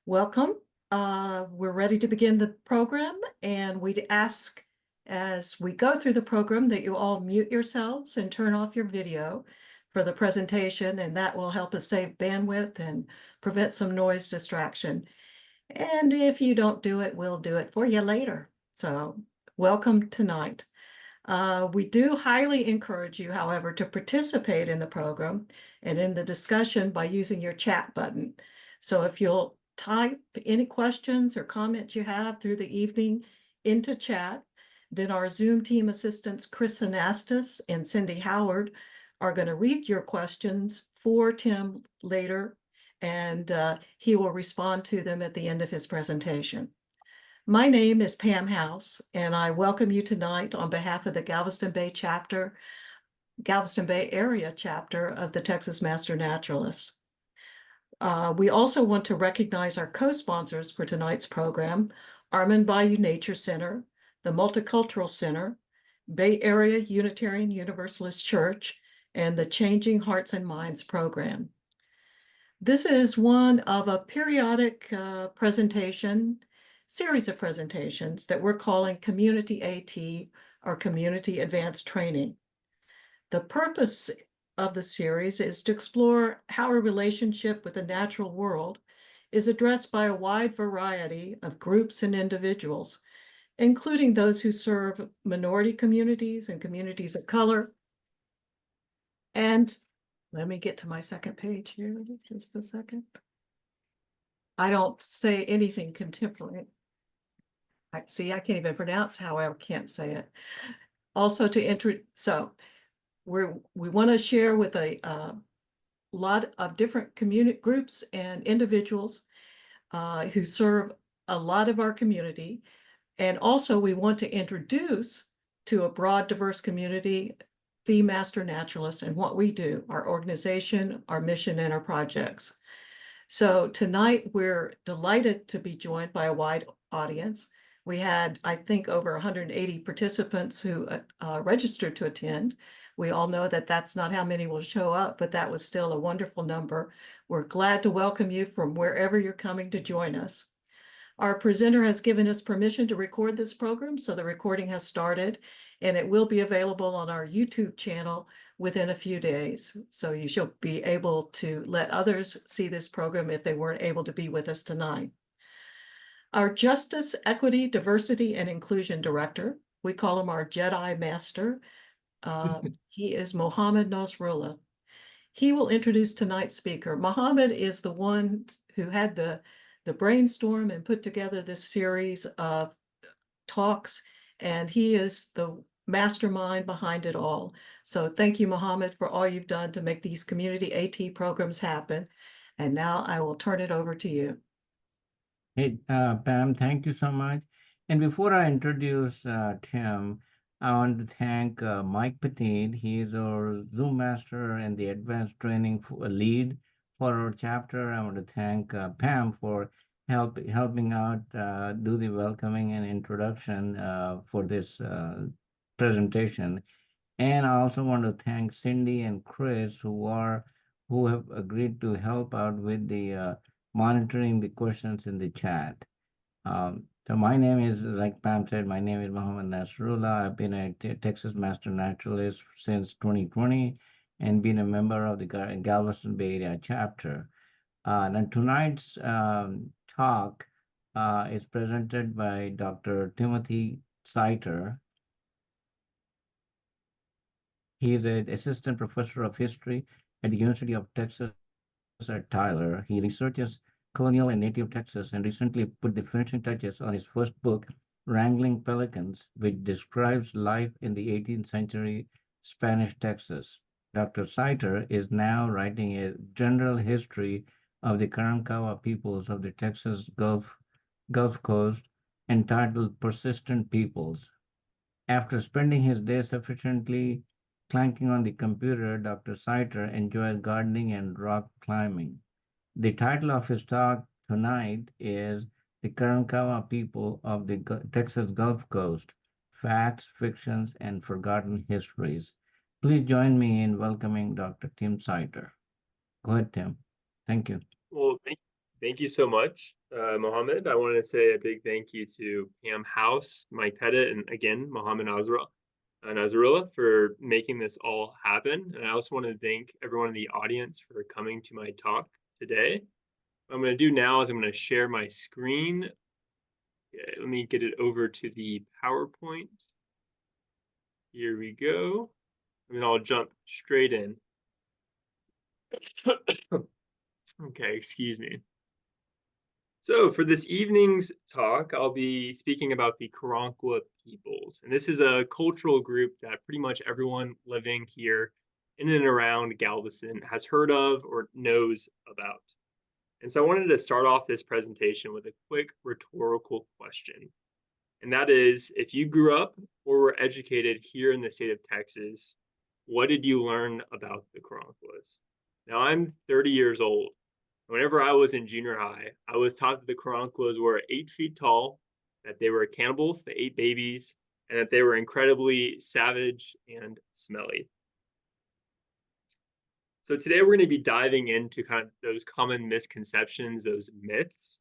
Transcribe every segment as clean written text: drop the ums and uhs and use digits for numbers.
Welcome. We're ready to begin the program, and we'd ask as we go through the program that you all mute yourselves and turn off your video for the presentation, and that will help us save bandwidth and prevent some noise distraction. And if you don't do it, we'll do it for you later. So welcome tonight. We do highly encourage you, however, to participate in the program and in the discussion by using your chat button. So if you'll type any questions or comments you have through the evening into chat, then our Zoom team assistants, Chris Anastas and Cindy Howard, are going to read your questions for Tim later, and he will respond to them at the end of his presentation. My name is Pam House, and I welcome you tonight on behalf of the Galveston Bay Area chapter of the Texas Master Naturalist. We also want to recognize our co-sponsors for tonight's program, Armand Bayou Nature Center, the Multicultural Center, Bay Area Unitarian Universalist Church, and the Changing Hearts and Minds program. This is one of a periodic series of presentations that we're calling Community AT or Community Advanced Training. The purpose of the series is to explore how a relationship with the natural world is addressed by a wide variety of groups and individuals, including those who serve minority communities and communities of color. And let me get to my second page here, just a second. I don't say anything contemporary. I can't even pronounce how I can't say it. Also we want to share with a lot of different community groups and individuals who serve a lot of our community. And also we want to introduce to a broad, diverse community the Master Naturalist and what we do, our organization, our mission, and our projects. So tonight we're delighted to be joined by a wide audience. We had, I think, over 180 participants who registered to attend. We all know that that's not how many will show up, but that was still a wonderful number. We're glad to welcome you from wherever you're coming to join us. Our presenter has given us permission to record this program, so the recording has started, and it will be available on our YouTube channel within a few days. So you shall be able to let others see this program if they weren't able to be with us tonight. Our Justice, Equity, Diversity, and Inclusion Director, we call him our Jedi Master. He is Mohammed Nasrullah. He will introduce tonight's speaker. Mohammed is the one who had the brainstorm and put together this series of talks, and he is the mastermind behind it all. So thank you, Mohammed, for all you've done to make these community AT programs happen. And now I will turn it over to you. Hey, Pam, thank you so much. And before I introduce Tim, I want to thank Mike Petit. He is our Zoom master and the advanced training lead for our chapter. I want to thank Pam for helping out do the welcoming and introduction for this presentation. And I also want to thank Cindy and Chris who have agreed to help out with the monitoring the questions in the chat. So my name is, like Pam said, my name is Mohammed Nasrullah. I've been a Texas Master Naturalist since 2020 and been a member of the Galveston Bay Area chapter. And tonight's talk is presented by Dr. Timothy Seiter. He is an assistant professor of history at the University of Texas at Tyler. He researches colonial and native Texas and recently put the finishing touches on his first book, Wrangling Pelicans, which describes life in the 18th century Spanish Texas. Dr. Seiter is now writing a general history of the Karankawas peoples of the Texas Gulf Coast entitled Persistent Peoples. After spending his day sufficiently clanking on the computer, Dr. Seiter enjoys gardening and rock climbing. The title of his talk tonight is The Karankawas People of the Texas Gulf Coast, Facts, Fictions, and Forgotten Histories. Please join me in welcoming Dr. Tim Seiter. Go ahead, Tim. Thank you. Well, Thank you so much, Mohammed. I want to say a big thank you to Pam House, Mike Pettit, and again, Mohammed Nasrullah for making this all happen. And I also want to thank everyone in the audience for coming to my talk today. What I'm going to do now is I'm going to share my screen. Okay, let me get it over to the PowerPoint. Here we go. And then I'll jump straight in. Okay, excuse me. So for this evening's talk, I'll be speaking about the Karankawa peoples. And this is a cultural group that pretty much everyone living here in and around Galveston has heard of or knows about. And so I wanted to start off this presentation with a quick rhetorical question. And that is, if you grew up or were educated here in the state of Texas, what did you learn about the Karankawas? Now I'm 30 years old. Whenever I was in junior high, I was taught that the Karankawas were 8 feet tall, that they were cannibals, they ate babies, and that they were incredibly savage and smelly. So today we're going to be diving into kind of those common misconceptions, those myths,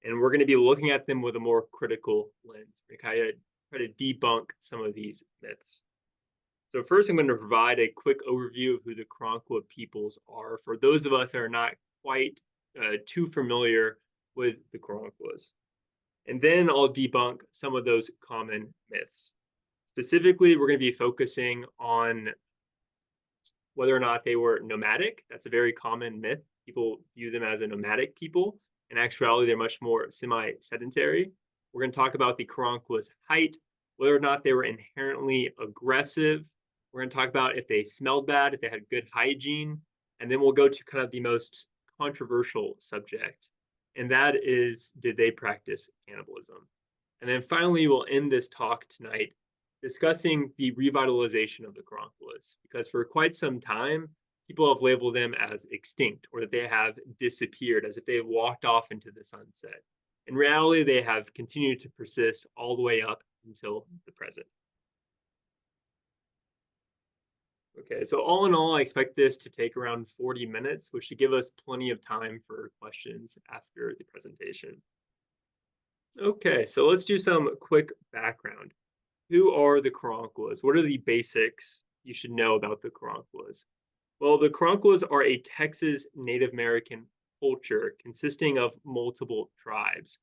and we're going to be looking at them with a more critical lens. We kind of try to debunk some of these myths. So first, I'm going to provide a quick overview of who the Karankawa peoples are for those of us that are not quite too familiar with the Karankawas. And then I'll debunk some of those common myths. Specifically, we're going to be focusing on whether or not they were nomadic. That's a very common myth. People view them as a nomadic people. In actuality, they're much more semi-sedentary. We're going to talk about the Karankawas' height, whether or not they were inherently aggressive. We're going to talk about if they smelled bad, if they had good hygiene, and then we'll go to kind of the most controversial subject, and that is, did they practice cannibalism? And then finally, we'll end this talk tonight discussing the revitalization of the Karankawas, because for quite some time, people have labeled them as extinct or that they have disappeared, as if they have walked off into the sunset. In reality, they have continued to persist all the way up until the present. Okay, so all in all, I expect this to take around 40 minutes, which should give us plenty of time for questions after the presentation. Okay, so let's do some quick background. Who are the Karankawas? What are the basics you should know about the Karankawas? Well, the Karankawas are a Texas Native American culture consisting of multiple tribes.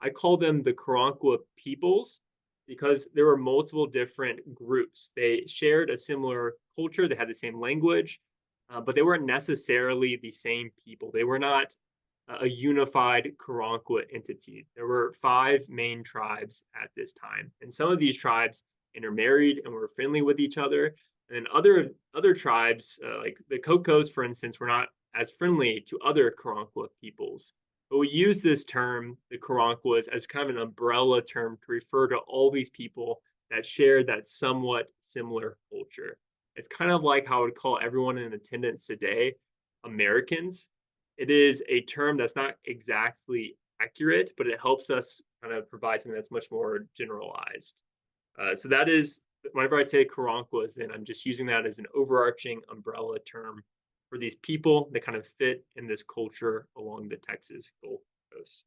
I call them the Karankawa peoples because there were multiple different groups. They shared a similar culture, they had the same language, but they weren't necessarily the same people. They were not a unified Karankawa entity. There were 5 main tribes at this time, and some of these tribes intermarried and were friendly with each other. And then other tribes, like the Cocos, for instance, were not as friendly to other Karankawa peoples. But we use this term, the Karankawas, as kind of an umbrella term to refer to all these people that share that somewhat similar culture. It's kind of like how I would call everyone in attendance today Americans. It is a term that's not exactly accurate, but it helps us kind of provide something that's much more generalized. So that is, whenever I say Karankawas, then I'm just using that as an overarching umbrella term for these people that kind of fit in this culture along the Texas Gulf Coast.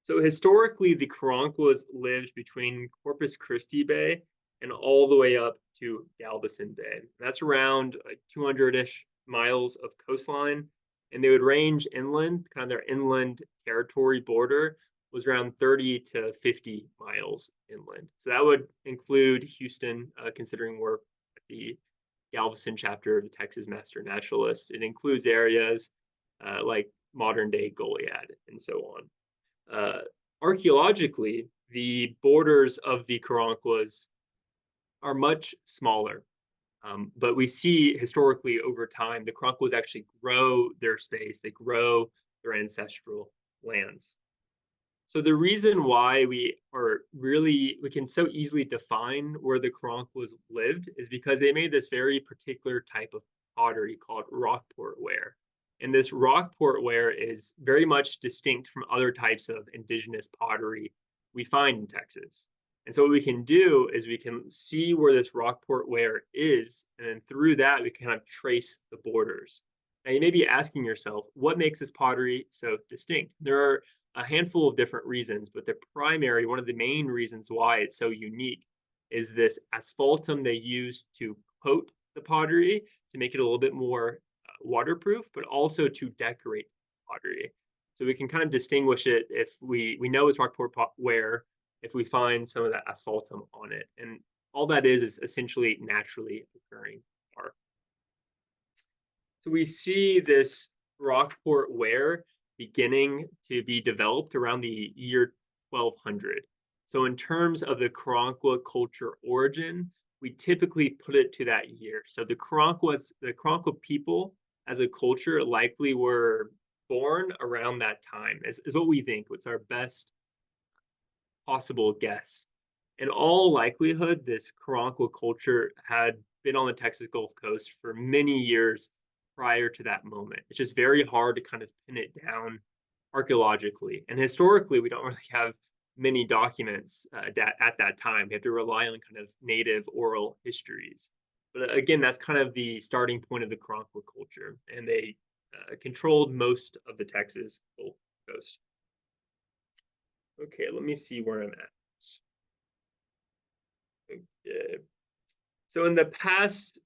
So historically, the Karankawas lived between Corpus Christi Bay and all the way up to Galveston Bay. And that's around 200-ish miles of coastline, and they would range inland. Kind of their inland territory border was around 30 to 50 miles inland. So that would include Houston, considering we're at the Galveston chapter of the Texas Master Naturalist. It includes areas like modern day Goliad and so on. Archaeologically, the borders of the Karankawas are much smaller. But we see historically over time, the Karankawas actually grow their space, they grow their ancestral lands. So the reason why we can so easily define where the Karankawas lived is because they made this very particular type of pottery called Rockport ware. And this Rockport ware is very much distinct from other types of indigenous pottery we find in Texas. And so what we can do is we can see where this Rockport ware is, and then through that we can kind of trace the borders. Now, you may be asking yourself, what makes this pottery so distinct? There are a handful of different reasons, but the primary, one of the main reasons why it's so unique is this asphaltum they use to coat the pottery to make it a little bit more waterproof, but also to decorate pottery. So we can kind of distinguish it if we know it's Rockport ware if we find some of that asphaltum on it. And all that is essentially naturally occurring art. So we see this Rockport ware beginning to be developed around the year 1200. So in terms of the Karankawa culture origin, we typically put it to that year. So the Karankawa people as a culture likely were born around that time, is what we think. What's our best possible guess. In all likelihood, this Karankawa culture had been on the Texas Gulf Coast for many years prior to that moment. It's just very hard to kind of pin it down archaeologically. And historically, we don't really have many documents at that time. We have to rely on kind of native oral histories. But again, that's kind of the starting point of the Karankawa culture. And they controlled most of the Texas Gulf Coast. Okay, let me see where I'm at. Okay. So in the past,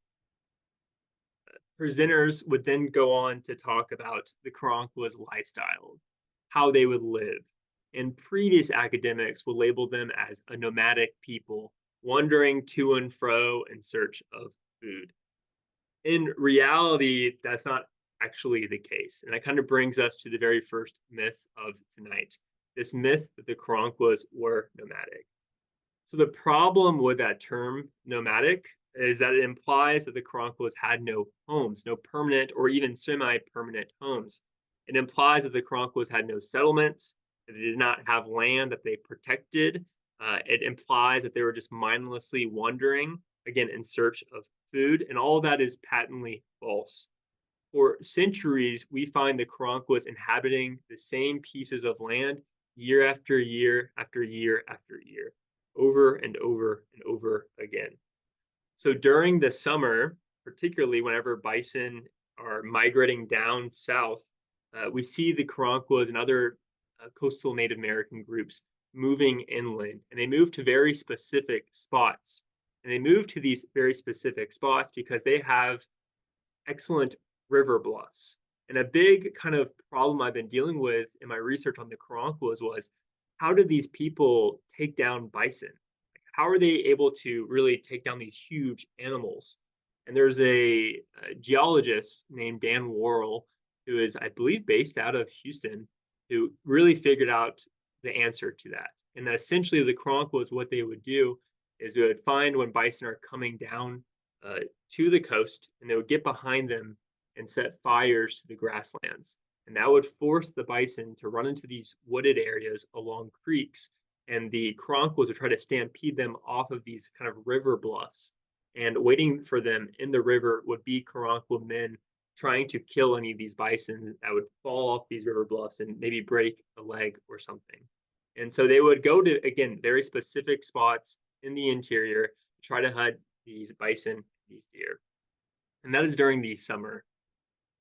presenters would then go on to talk about the Karankawas' lifestyle, how they would live. And previous academics would label them as a nomadic people, wandering to and fro in search of food. In reality, that's not actually the case. And that kind of brings us to the very first myth of tonight, this myth that the Karankawas were nomadic. So the problem with that term nomadic is that it implies that the Karankawas had no homes, no permanent or even semi-permanent homes. It implies that the Karankawas had no settlements, that they did not have land that they protected. It implies that they were just mindlessly wandering, again, in search of food, and all of that is patently false. For centuries, we find the Karankawas inhabiting the same pieces of land year after year after year after year, over and over and over again. So during the summer, particularly whenever bison are migrating down south, we see the Karankawas and other coastal Native American groups moving inland, and they move to very specific spots. And they move to these very specific spots because they have excellent river bluffs. And a big kind of problem I've been dealing with in my research on the Karankawas was, how did these people take down bison? How are they able to really take down these huge animals? And there's a geologist named Dan Worrell, who is, I believe, based out of Houston, who really figured out the answer to that. And essentially, the Karankawas, what they would do is they would find when bison are coming down to the coast, and they would get behind them and set fires to the grasslands. And that would force the bison to run into these wooded areas along creeks. And the Karankawas would try to stampede them off of these kind of river bluffs. And waiting for them in the river would be Karankawa men trying to kill any of these bison that would fall off these river bluffs and maybe break a leg or something. And so they would go to, again, very specific spots in the interior to try to hunt these bison, these deer. And that is during the summer.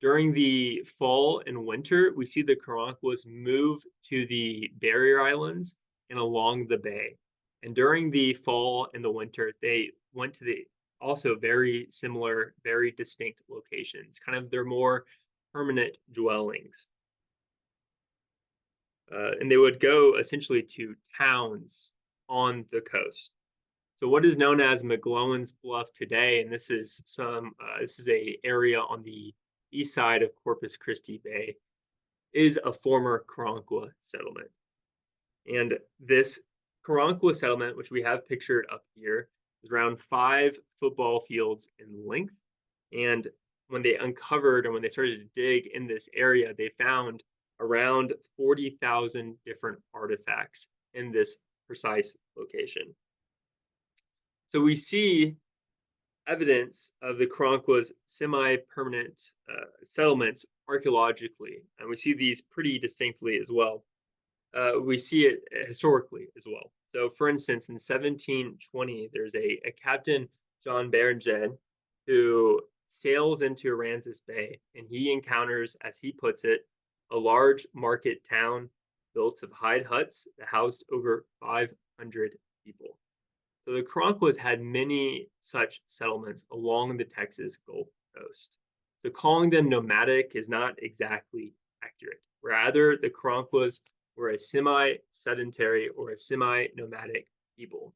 During the fall and winter, we see the Karankawas move to the barrier islands and along the bay. And during the fall and the winter, they went to the also very similar, very distinct locations, kind of their more permanent dwellings. And they would go essentially to towns on the coast. So what is known as McGlowan's Bluff today, and this is a area on the east side of Corpus Christi Bay, is a former Karankawa settlement. And this Karankawa settlement, which we have pictured up here, is around 5 football fields in length. And when they uncovered, or when they started to dig in this area, they found around 40,000 different artifacts in this precise location. So we see evidence of the Karankawas' semi-permanent settlements archaeologically, and we see these pretty distinctly as well. We see it historically as well. So for instance, in 1720, there's a Captain John Berenjen who sails into Aransas Bay, and he encounters, as he puts it, a large market town built of hide huts that housed over 500 people. So the Karankawas had many such settlements along the Texas Gulf Coast. So calling them nomadic is not exactly accurate. Rather, the Karankawas were a semi-sedentary or a semi-nomadic people.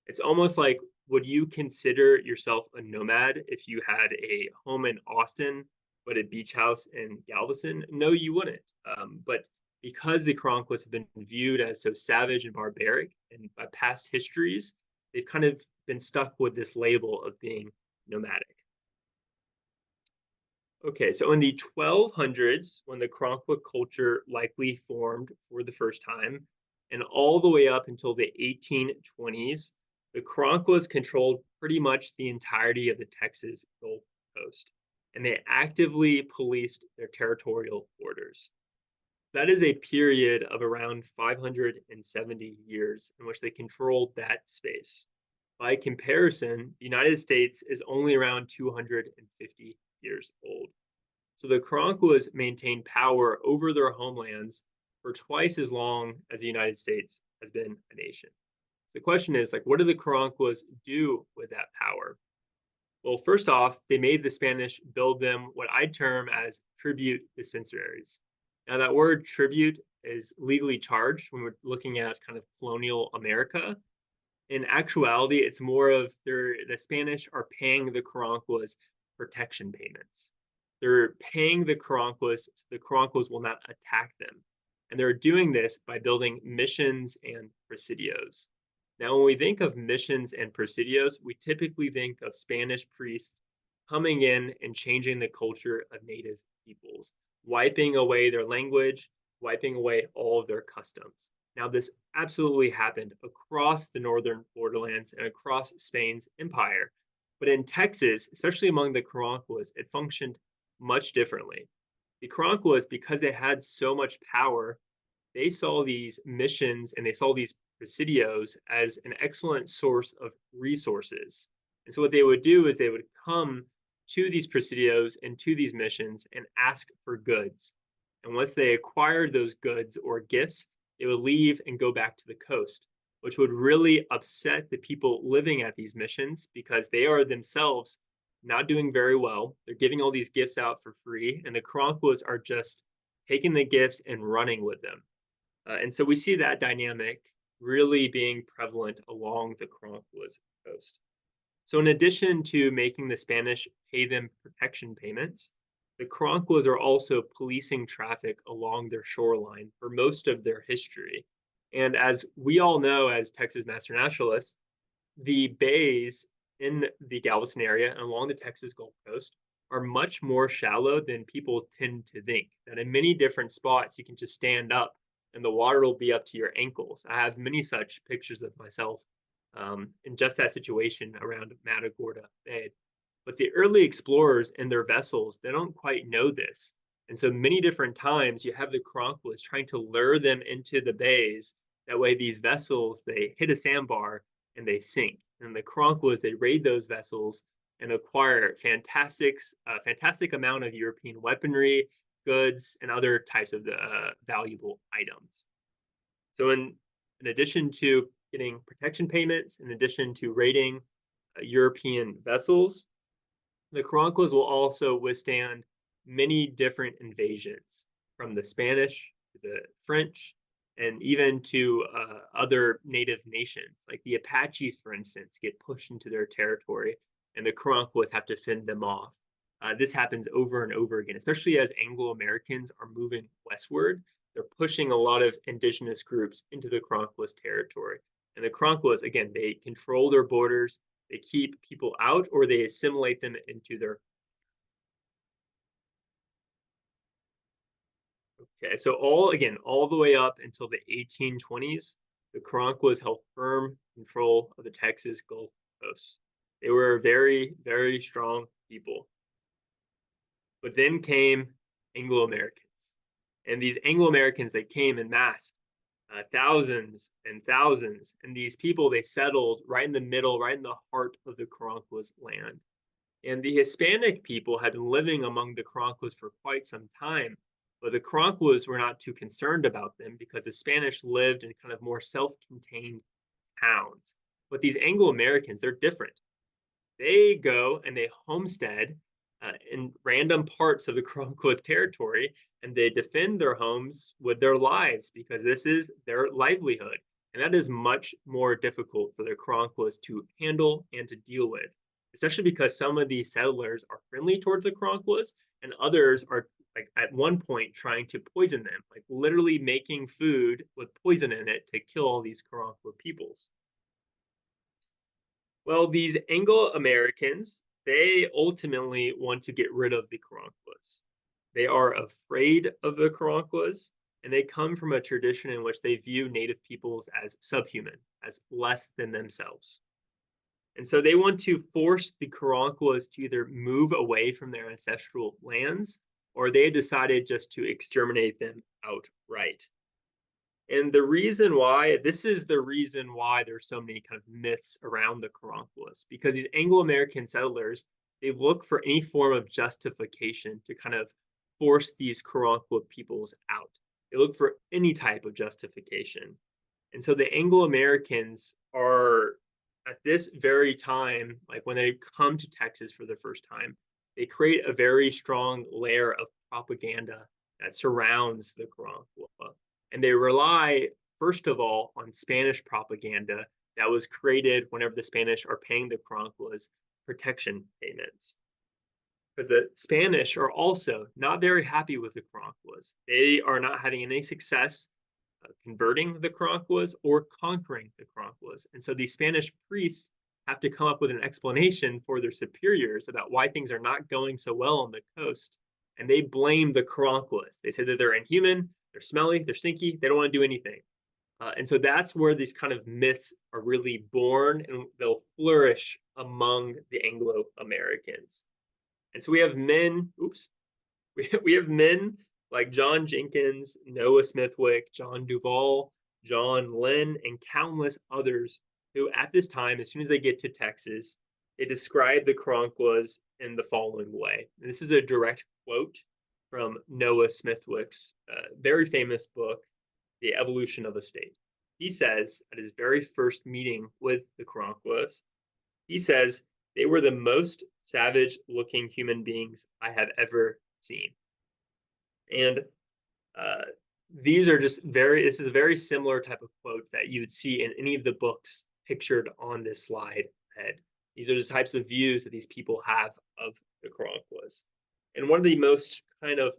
It's almost like, would you consider yourself a nomad if you had a home in Austin, but a beach house in Galveston? No, you wouldn't. But because the Karankawas have been viewed as so savage and barbaric, and by past histories, they've kind of been stuck with this label of being nomadic. Okay, so in the 1200s, when the Karankawa culture likely formed for the first time, and all the way up until the 1820s, the Karankawas controlled pretty much the entirety of the Texas Gulf Coast, and they actively policed their territorial borders. That is a period of around 570 years in which they controlled that space. By comparison, the United States is only around 250 years old. So the Karankawas maintained power over their homelands for twice as long as the United States has been a nation. So the question is, like, what did the Karankawas do with that power? Well, first off, they made the Spanish build them what I term as tribute dispensaries. Now, that word tribute is legally charged when we're looking at kind of colonial America. In actuality, it's more of the Spanish are paying the Karankawas protection payments. They're paying the Karankawas so the Karankawas will not attack them. And they're doing this by building missions and presidios. Now, when we think of missions and presidios, we typically think of Spanish priests coming in and changing the culture of native peoples, wiping away their language, wiping away all of their customs. Now, this absolutely happened across the northern borderlands and across Spain's empire. But in Texas, especially among the Karankawas, it functioned much differently. The Karankawas, because they had so much power, they saw these missions and they saw these presidios as an excellent source of resources. And so what they would do is they would come to these presidios and to these missions and ask for goods. And once they acquired those goods or gifts, they would leave and go back to the coast, which would really upset the people living at these missions because they are themselves not doing very well. They're giving all these gifts out for free, and the Karankawas are just taking the gifts and running with them. And so we see that dynamic really being prevalent along the Karankawas coast. So in addition to making the Spanish pay them protection payments, the Karankawas are also policing traffic along their shoreline for most of their history. And as we all know, as Texas Master Naturalists, the bays in the Galveston area and along the Texas Gulf Coast are much more shallow than people tend to think. That in many different spots, you can just stand up and the water will be up to your ankles. I have many such pictures of myself in just that situation around Matagorda Bay. But the early explorers and their vessels, they don't quite know this. And so many different times you have the Karankawas trying to lure them into the bays. That way these vessels, they hit a sandbar and they sink. And the Karankawas, they raid those vessels and acquire fantastic amount of European weaponry, goods, and other types of valuable items. So in addition to getting protection payments, in addition to raiding European vessels, the Karankawas will also withstand many different invasions, from the Spanish to the French, and even to other native nations. Like the Apaches, for instance, get pushed into their territory, and the Karankawas have to fend them off. This happens over and over again, especially as Anglo-Americans are moving westward. They're pushing a lot of indigenous groups into the Karankawas territory. And the Karankawas, again, they control their borders, they keep people out, or they assimilate them into their. Okay, so all the way up until the 1820s, the Karankawas held firm control of the Texas Gulf Coast. They were very, very strong people. But then came Anglo-Americans. And these Anglo-Americans, they came in mass, thousands and thousands. And these people, they settled right in the middle, right in the heart of the Karankawas land. And the Hispanic people had been living among the Karankawas for quite some time, but the Karankawas were not too concerned about them because the Spanish lived in kind of more self-contained towns. But these Anglo-Americans, they're different. They go and they homestead in random parts of the Karankawas territory, and they defend their homes with their lives because this is their livelihood. And that is much more difficult for the Karankawas to handle and to deal with, especially because some of these settlers are friendly towards the Karankawas and others are like at one point trying to poison them, like literally making food with poison in it to kill all these Karankawa peoples. Well, these Anglo-Americans, they ultimately want to get rid of the Karankawas. They are afraid of the Karankawas, and they come from a tradition in which they view native peoples as subhuman, as less than themselves. And so they want to force the Karankawas to either move away from their ancestral lands, or they decided just to exterminate them outright. And the reason why, this is the reason why there's so many kind of myths around the Karankawas, because these Anglo-American settlers, they look for any form of justification to kind of force these Karankawa peoples out. They look for any type of justification. And so the Anglo-Americans are at this very time, like when they come to Texas for the first time, they create a very strong layer of propaganda that surrounds the Karankawa. And they rely, first of all, on Spanish propaganda that was created whenever the Spanish are paying the Karankawas protection payments. But the Spanish are also not very happy with the Karankawas. They are not having any success converting the Karankawas or conquering the Karankawas. And so these Spanish priests have to come up with an explanation for their superiors about why things are not going so well on the coast. And they blame the Karankawas. They say that they're inhuman, they're smelly, they're stinky, they don't want to do anything. And so that's where these kind of myths are really born, and they'll flourish among the Anglo-Americans. And so we have men, we have men like John Jenkins, Noah Smithwick, John Duvall, John Lynn, and countless others who at this time, as soon as they get to Texas, they describe the Karankawas in the following way. And this is a direct quote from Noah Smithwick's very famous book, The Evolution of a State. He says at his very first meeting with the Karankawas, he says, they were the most savage looking human beings I have ever seen. And these are just this is a very similar type of quote that you would see in any of the books pictured on this slide ahead. These are the types of views that these people have of the Karankawas. And one of the most kind of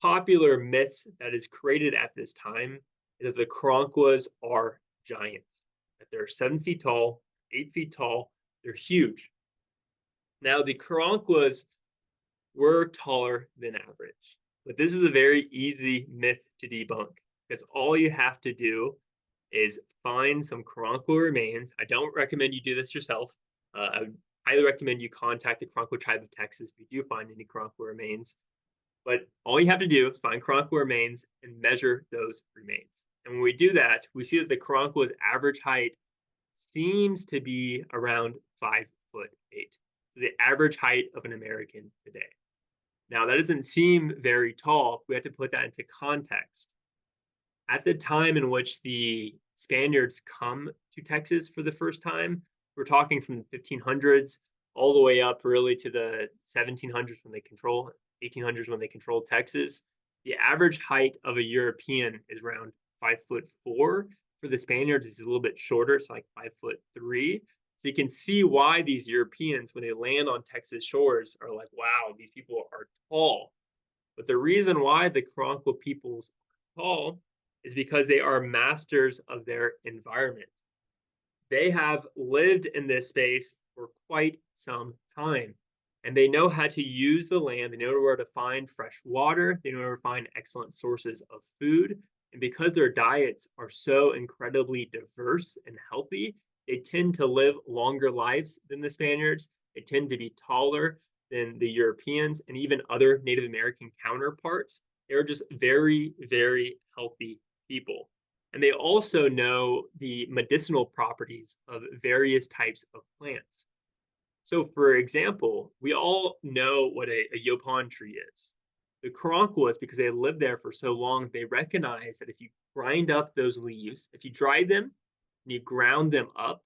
popular myths that is created at this time is that the Karankawas are giants, that they're 7 feet tall, 8 feet tall, they're huge. Now, the Karankawas were taller than average, but this is a very easy myth to debunk because all you have to do is find some Karankawa remains. I don't recommend you do this yourself. I would highly recommend you contact the Karankawa tribe of Texas if you do find any Karankawa remains. But all you have to do is find Karankawa remains and measure those remains. And when we do that, we see that the Karankawa's average height seems to be around 5'8". So the average height of an American today. Now, that doesn't seem very tall. We have to put that into context. At the time in which the Spaniards come to Texas for the first time, we're talking from the 1500s all the way up really to the 1700s when they control 1800s when they controlled Texas. The average height of a European is around 5'4". For the Spaniards, it's a little bit shorter, so like 5'3". So you can see why these Europeans, when they land on Texas shores, are like, wow, these people are tall. But the reason why the Karankawa peoples are tall is because they are masters of their environment. They have lived in this space for quite some time, and they know how to use the land. They know where to find fresh water. They know where to find excellent sources of food. And because their diets are so incredibly diverse and healthy, they tend to live longer lives than the Spaniards. They tend to be taller than the Europeans and even other Native American counterparts. They're just very, very healthy people. And they also know the medicinal properties of various types of plants. So, for example, we all know what a yopon tree is. The Karankawas, because they lived there for so long, they recognize that if you grind up those leaves, if you dry them and you ground them up,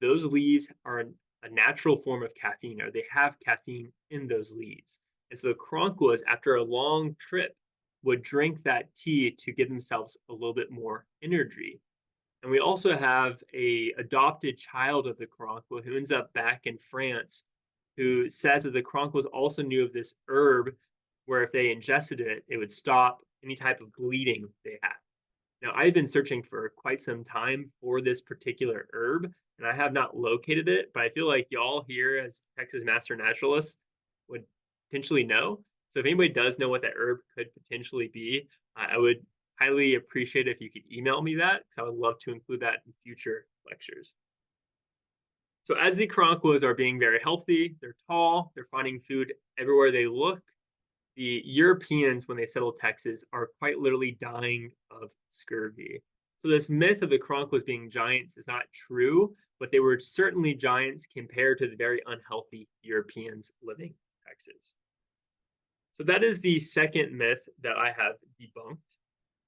those leaves are a natural form of caffeine, or they have caffeine in those leaves. And so the Karankawas, after a long trip, would drink that tea to give themselves a little bit more energy. And we also have a adopted child of the Karankawa who ends up back in France, who says that the Karankawas also knew of this herb where if they ingested it, it would stop any type of bleeding they had. Now, I've been searching for quite some time for this particular herb, and I have not located it, but I feel like y'all here as Texas Master Naturalists would potentially know. So if anybody does know what that herb could potentially be, I would highly appreciate if you could email me that, because I would love to include that in future lectures. So as the Karankawas are being very healthy, they're tall, they're finding food everywhere they look, the Europeans, when they settled Texas, are quite literally dying of scurvy. So this myth of the Karankawas being giants is not true, but they were certainly giants compared to the very unhealthy Europeans living in Texas. So that is the second myth that I have debunked.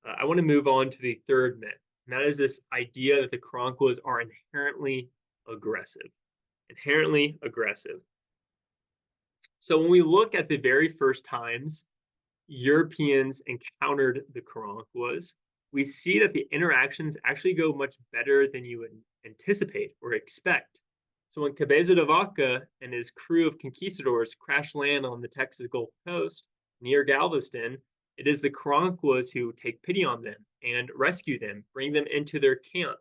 I want to move on to the third myth, and that is this idea that the Karankawas are inherently aggressive. Inherently aggressive. So when we look at the very first times Europeans encountered the Karankawas, we see that the interactions actually go much better than you would anticipate or expect. So when Cabeza de Vaca and his crew of conquistadors crash land on the Texas Gulf Coast near Galveston, it is the Karankawas who take pity on them and rescue them, bring them into their camp.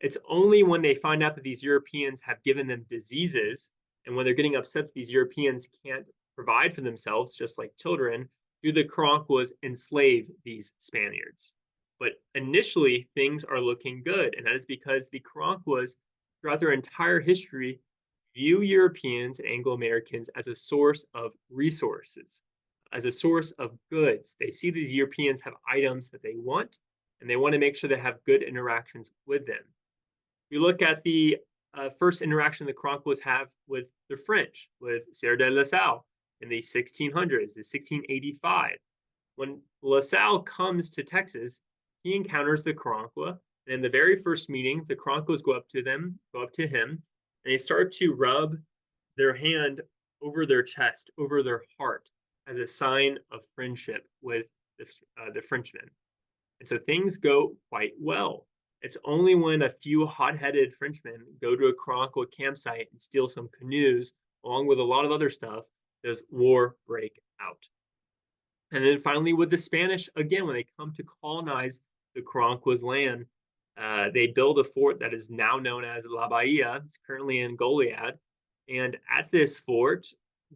It's only when they find out that these Europeans have given them diseases, and when they're getting upset that these Europeans can't provide for themselves, just like children, do the Karankawas enslave these Spaniards. But initially, things are looking good, and that is because the Karankawas, throughout their entire history, view Europeans and Anglo-Americans as a source of resources, as a source of goods. They see these Europeans have items that they want, and they want to make sure they have good interactions with them. We look at the first interaction the Karankawas have with the French, with Sieur de La Salle in the 1600s, the 1685. When La Salle comes to Texas, he encounters the Karankawa, and in the very first meeting, the Karankawas go up to him, and they start to rub their hand over their chest, over their heart, as a sign of friendship with the Frenchmen. And so things go quite well. It's only when a few hot-headed Frenchmen go to a Karankawa campsite and steal some canoes, along with a lot of other stuff, does war break out. And then finally, with the Spanish, again, when they come to colonize the Karankawas land, they build a fort that is now known as La Bahia. It's currently in Goliad. And at this fort,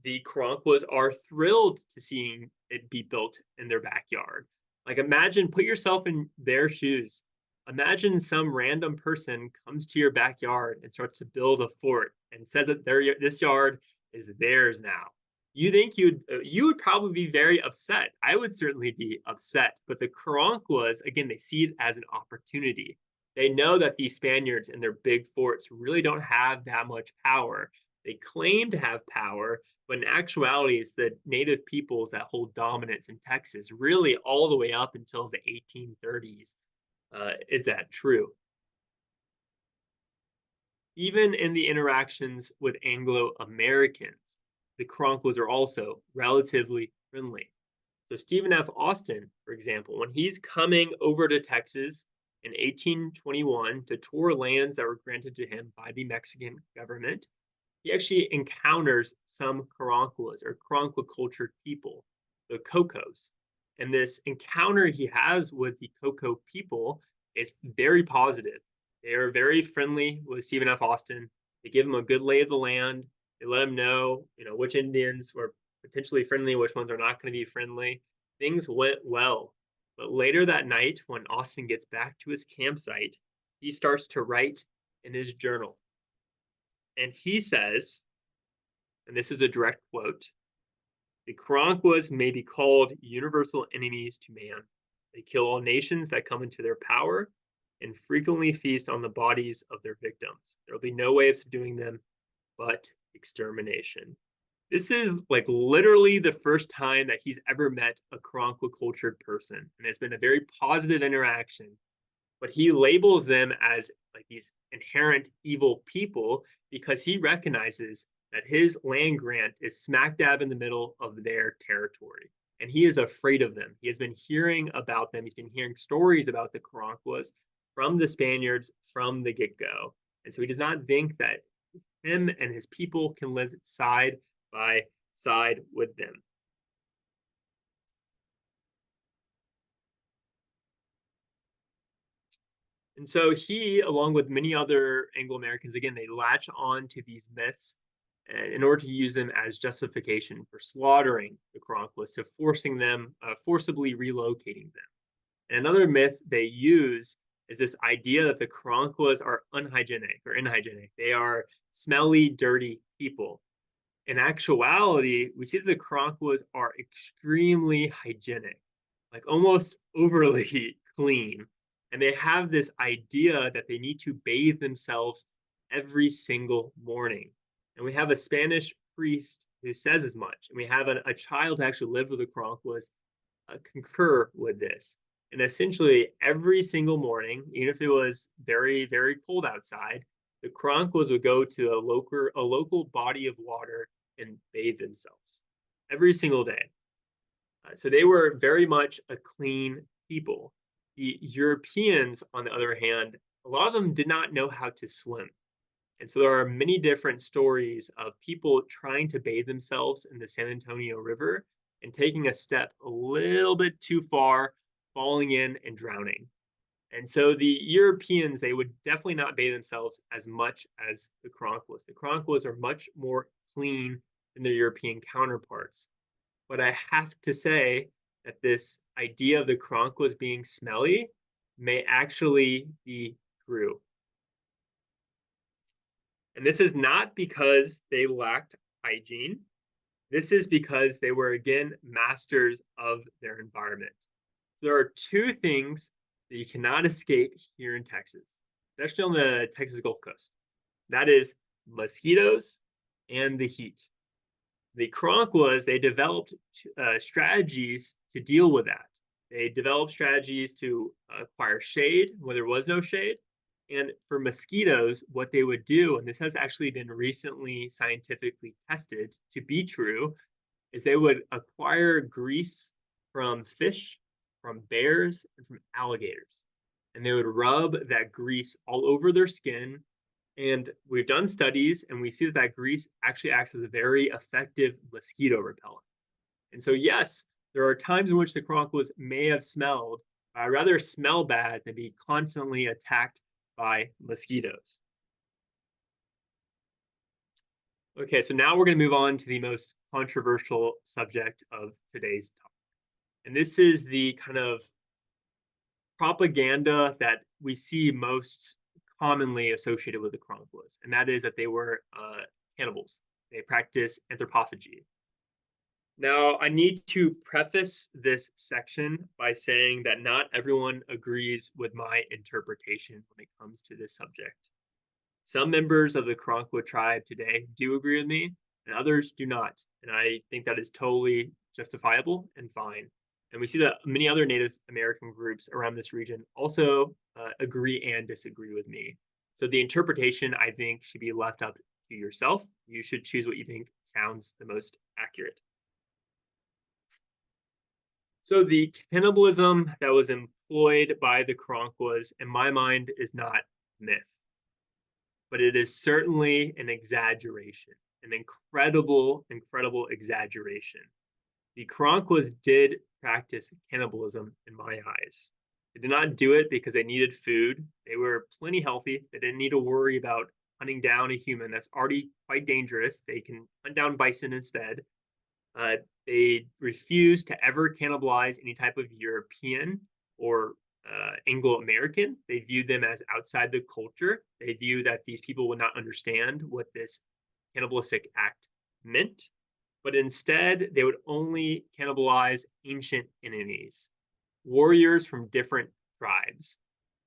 the Karankawas are thrilled to seeing it be built in their backyard. Like, imagine, put yourself in their shoes. Imagine some random person comes to your backyard and starts to build a fort and says that this yard is theirs now. You think you would probably be very upset. I would certainly be upset. But the Karankawas, again, they see it as an opportunity. They know that these Spaniards and their big forts really don't have that much power. They claim to have power, but in actuality, it's the native peoples that hold dominance in Texas, really all the way up until the 1830s. Is that true? Even in the interactions with Anglo-Americans, the Karankawas are also relatively friendly. So Stephen F. Austin, for example, when he's coming over to Texas in 1821 to tour lands that were granted to him by the Mexican government, he actually encounters some Karankawas or Karankawa cultured people, the Cocos. And this encounter he has with the Coco people is very positive. They are very friendly with Stephen F. Austin. They give him a good lay of the land. They let him know, which Indians were potentially friendly, which ones are not going to be friendly. Things went well. But later that night, when Austin gets back to his campsite, he starts to write in his journal. And he says, and this is a direct quote, "The Karankawas may be called universal enemies to man. They kill all nations that come into their power and frequently feast on the bodies of their victims. There will be no way of subduing them but extermination. This is like literally the first time that he's ever met a Karankawa cultured person, and it's been a very positive interaction. But he labels them as like these inherent evil people because he recognizes that his land grant is smack dab in the middle of their territory. And he is afraid of them. He has been hearing about them. He's been hearing stories about the Karankawas from the Spaniards from the get go. And so he does not think that him and his people can live side by side with them. And so he, along with many other Anglo-Americans, again, they latch on to these myths in order to use them as justification for slaughtering the Karankawas, to forcibly relocating them. And another myth they use is this idea that the Karankawas are unhygienic or inhygienic. They are smelly, dirty people. In actuality, we see that the Karankawas are extremely hygienic, like almost overly clean. And they have this idea that they need to bathe themselves every single morning. And we have a Spanish priest who says as much. And we have a child who actually lived with the Karankawas concur with this. And essentially, every single morning, even if it was very, very cold outside, the Karankawas would go to a local body of water and bathe themselves every single day. So they were very much a clean people. The Europeans, on the other hand, a lot of them did not know how to swim. And so there are many different stories of people trying to bathe themselves in the San Antonio River and taking a step a little bit too far, falling in and drowning. And so the Europeans, they would definitely not bathe themselves as much as the Karankawas. The Karankawas are much more clean than their European counterparts. But I have to say that this idea of the Karankawas being smelly may actually be true. And this is not because they lacked hygiene. This is because they were, again, masters of their environment. So there are two things that you cannot escape here in Texas, especially on the Texas Gulf Coast. That is mosquitoes and the heat. The Karankawas, they developed strategies to deal with that. They developed strategies to acquire shade when there was no shade. And for mosquitoes, what they would do, and this has actually been recently scientifically tested to be true, is they would acquire grease from fish, from bears, and from alligators. And they would rub that grease all over their skin. And we've done studies, and we see that that grease actually acts as a very effective mosquito repellent. And so, yes, there are times in which the Karankawas may have smelled, but I'd rather smell bad than be constantly attacked by mosquitoes. Okay, so now we're going to move on to the most controversial subject of today's talk. And this is the kind of propaganda that we see most commonly associated with the Karankawas, and that is that they were cannibals. They practice anthropophagy. Now, I need to preface this section by saying that not everyone agrees with my interpretation when it comes to this subject. Some members of the Karankawa tribe today do agree with me, and others do not. And I think that is totally justifiable and fine. And we see that many other Native American groups around this region also agree and disagree with me. So the interpretation, I think, should be left up to yourself. You should choose what you think sounds the most accurate. So the cannibalism that was employed by the Karankawas, in my mind, is not myth, but it is certainly an exaggeration, an incredible, incredible exaggeration. The Karankawas did practice cannibalism in my eyes. They did not do it because they needed food. They were plenty healthy. They didn't need to worry about hunting down a human. That's already quite dangerous. They can hunt down bison instead. They refused to ever cannibalize any type of European or Anglo-American. They viewed them as outside the culture. They viewed that these people would not understand what this cannibalistic act meant. But instead, they would only cannibalize ancient enemies, warriors from different tribes.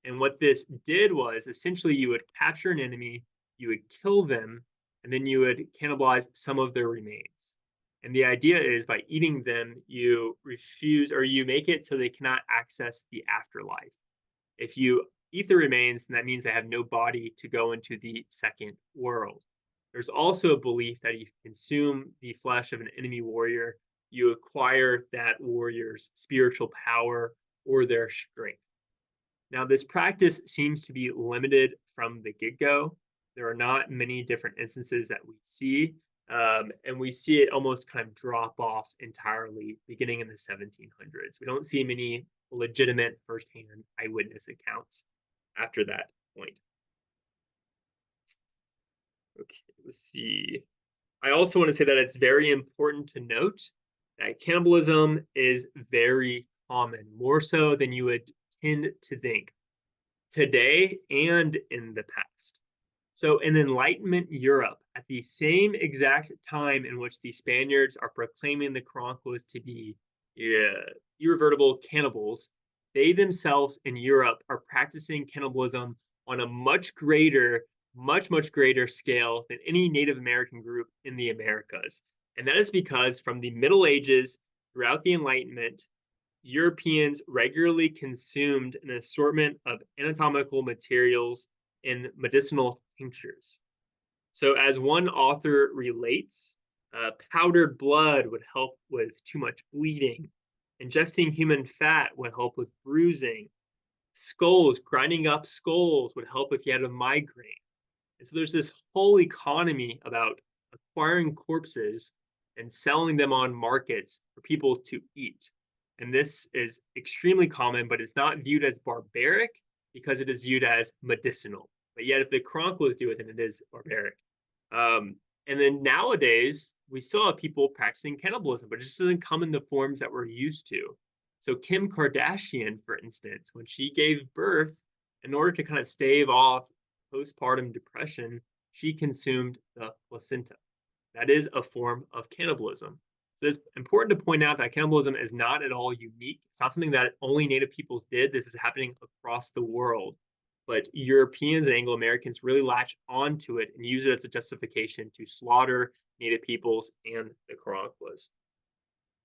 And what this did was essentially you would capture an enemy, you would kill them, and then you would cannibalize some of their remains. And the idea is by eating them, you refuse or you make it so they cannot access the afterlife. If you eat the remains, then that means they have no body to go into the second world. There's also a belief that if you consume the flesh of an enemy warrior, you acquire that warrior's spiritual power or their strength. Now, this practice seems to be limited from the get-go. There are not many different instances that we see, and we see it almost kind of drop off entirely beginning in the 1700s. We don't see many legitimate firsthand eyewitness accounts after that point. Okay, let's see. I also want to say that it's very important to note that cannibalism is very common, more so than you would tend to think today and in the past. So in Enlightenment Europe, at the same exact time in which the Spaniards are proclaiming the Karankawas to be irrevertible cannibals, they themselves in Europe are practicing cannibalism on a much greater scale than any Native American group in the Americas. And that is because from the Middle Ages throughout the Enlightenment, Europeans regularly consumed an assortment of anatomical materials and medicinal tinctures. So, as one author relates, powdered blood would help with too much bleeding. Ingesting human fat would help with bruising. Grinding up skulls would help if you had a migraine. And so there's this whole economy about acquiring corpses and selling them on markets for people to eat. And this is extremely common, but it's not viewed as barbaric because it is viewed as medicinal. But yet, if the Karankawas do it, then it is barbaric. And then nowadays, we still have people practicing cannibalism, but it just doesn't come in the forms that we're used to. So Kim Kardashian, for instance, when she gave birth, in order to kind of stave off postpartum depression, she consumed the placenta. That is a form of cannibalism. So it's important to point out that cannibalism is not at all unique. It's not something that only Native peoples did. This is happening across the world. But Europeans and Anglo-Americans really latch onto it and use it as a justification to slaughter Native peoples and the Karankawas.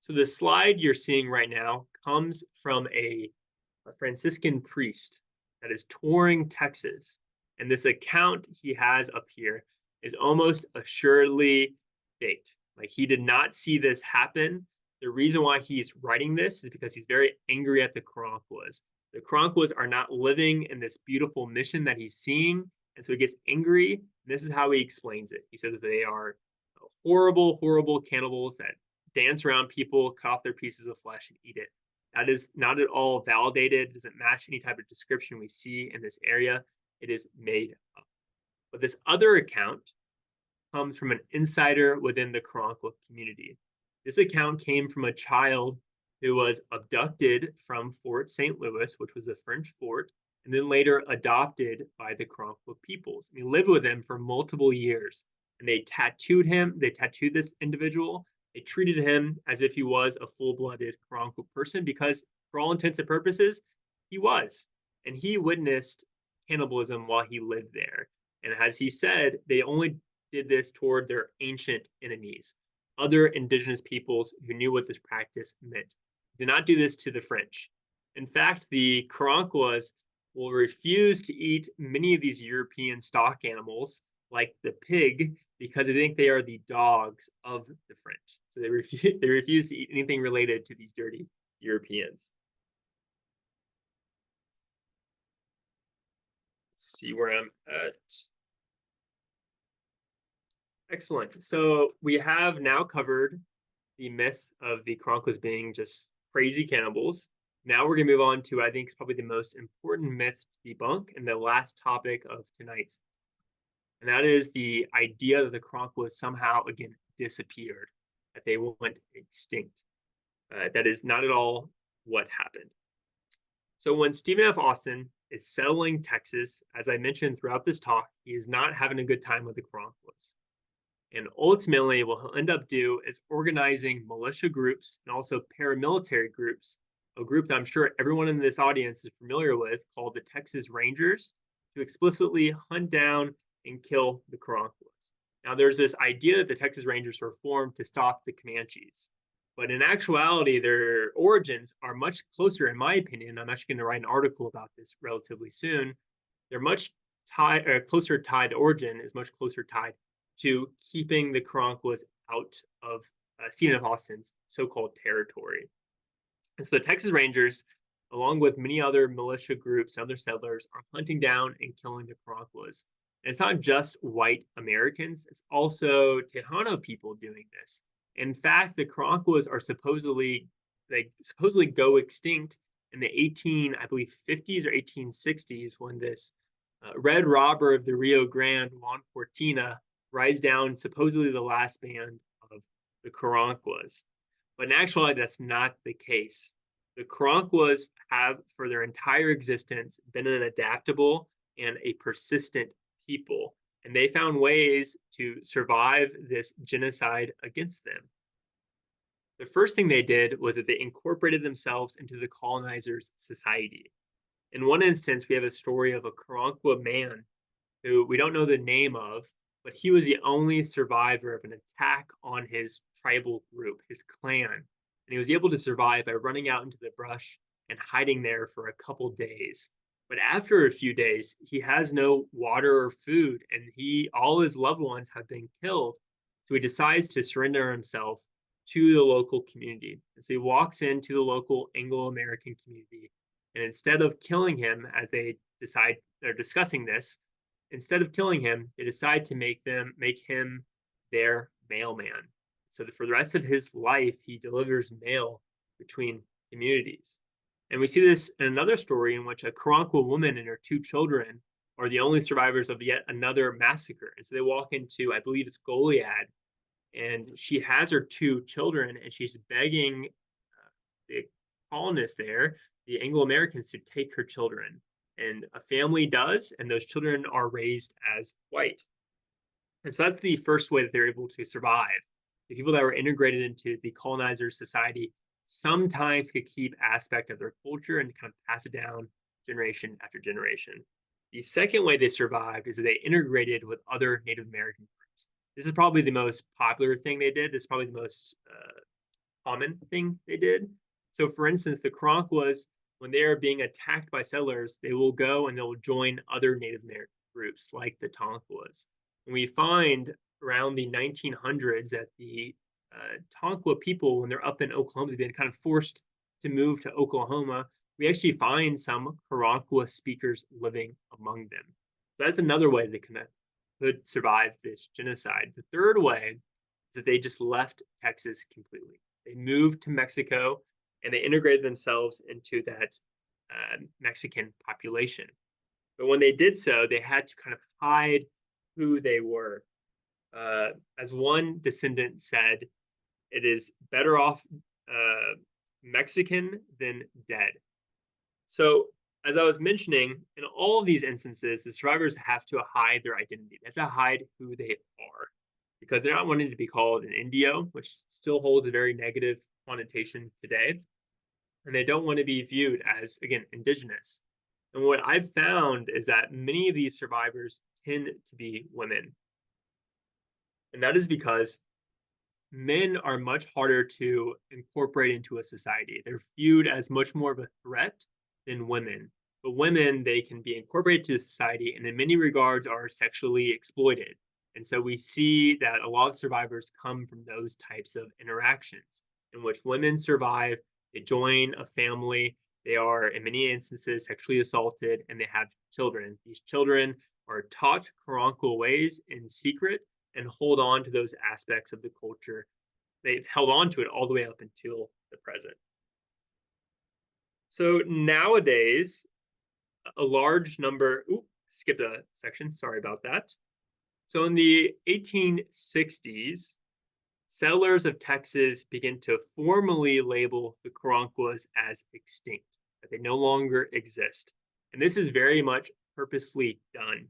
So the slide you're seeing right now comes from a Franciscan priest that is touring Texas. And this account he has up here is almost assuredly faked. Like, he did not see this happen. The reason why he's writing this is because he's very angry at the Karankawas. The Karankawas are not living in this beautiful mission that he's seeing. And so he gets angry. And this is how he explains it. He says that they are horrible, horrible cannibals that dance around people, cut off their pieces of flesh, and eat it. That is not at all validated. It doesn't match any type of description we see in this area. It is made up. But this other account comes from an insider within the Karankawa community. This account came from a child who was abducted from Fort St. Louis, which was a French fort, and then later adopted by the Karankawa peoples. And he lived with them for multiple years. And they tattooed this individual. They treated him as if he was a full-blooded Karankawa person because, for all intents and purposes, he was. And he witnessed cannibalism while he lived there. And as he said, they only did this toward their ancient enemies, other indigenous peoples who knew what this practice meant. Did not do this to the French. In fact, the Karankawas will refuse to eat many of these European stock animals, like the pig, because they think they are the dogs of the French. So they refuse to eat anything related to these dirty Europeans. Let's see where I'm at. Excellent. So we have now covered the myth of the Karankawas being just crazy cannibals. Now we're going to move on to, I think, is probably the most important myth to debunk and the last topic of tonight's. And that is the idea that the Karankawas somehow, again, disappeared, that they went extinct. That is not at all what happened. So when Stephen F. Austin is settling Texas, as I mentioned throughout this talk, he is not having a good time with the Karankawas. And ultimately, what he'll end up do is organizing militia groups and also paramilitary groups, a group that I'm sure everyone in this audience is familiar with, called the Texas Rangers, to explicitly hunt down and kill the Karankawas. Now, there's this idea that the Texas Rangers were formed to stop the Comanches. But in actuality, their origins are much closer, in my opinion. I'm actually going to write an article about this relatively soon. They're much closer tied, the origin is much closer tied to keeping the Karankawas out of Stephen F. Austin's so-called territory. And so the Texas Rangers, along with many other militia groups and other settlers, are hunting down and killing the Karankawas. And it's not just white Americans, it's also Tejano people doing this. In fact, the Karankawas are supposedly go extinct in the 50s or 1860s, when this red robber of the Rio Grande, Juan Cortina, rides down supposedly the last band of the Karankawas. But in actuality, that's not the case. The Karankawas have, for their entire existence, been an adaptable and a persistent people, and they found ways to survive this genocide against them. The first thing they did was that they incorporated themselves into the colonizers' society. In one instance, we have a story of a Karankawa man who we don't know the name of, but he was the only survivor of an attack on his tribal group, his clan. And he was able to survive by running out into the brush and hiding there for a couple days. But after a few days, he has no water or food, and all his loved ones have been killed. So he decides to surrender himself to the local community. And so he walks into the local Anglo-American community, and instead of killing him, as they're discussing this, instead of killing him, they decide to make him their mailman. So that for the rest of his life, he delivers mail between communities. And we see this in another story in which a Karankawa woman and her 2 children are the only survivors of yet another massacre. And so they walk into, I believe it's Goliad, and she has her 2 children, and she's begging the colonists there, the Anglo-Americans, to take her children. And a family does, and those children are raised as white. And so that's the first way that they're able to survive. The people that were integrated into the colonizer society sometimes could keep aspect of their culture and kind of pass it down generation after generation. The second way they survived is that they integrated with other Native American groups. This is probably the most popular thing they did. This is probably the most common thing they did. So for instance, the Karankawas, when they are being attacked by settlers, they will go and they'll join other Native American groups like the Tonkawas. And we find around the 1900s that the Tonkawa people, when they're up in Oklahoma, they've been kind of forced to move to Oklahoma. We actually find some Karankawa speakers living among them. So that's another way they could survive this genocide. The third way is that they just left Texas completely. They moved to Mexico and they integrated themselves into that Mexican population. But when they did so, they had to kind of hide who they were. As one descendant said, it is better off Mexican than dead. So, as I was mentioning, in all of these instances, the survivors have to hide their identity. They have to hide who they are because they're not wanting to be called an Indio, which still holds a very negative connotation today. And they don't want to be viewed as, again, indigenous. And what I've found is that many of these survivors tend to be women. And that is because men are much harder to incorporate into a society. They're viewed as much more of a threat than women. But women, they can be incorporated to society and in many regards are sexually exploited. And so we see that a lot of survivors come from those types of interactions in which women survive, they join a family, they are in many instances sexually assaulted, and they have children. These children are taught Karankawa ways in secret and hold on to those aspects of the culture. They've held on to it all the way up until the present. So nowadays, a large number, skipped a section, sorry about that. So in the 1860s, settlers of Texas begin to formally label the Karankawas as extinct, that they no longer exist. And this is very much purposely done,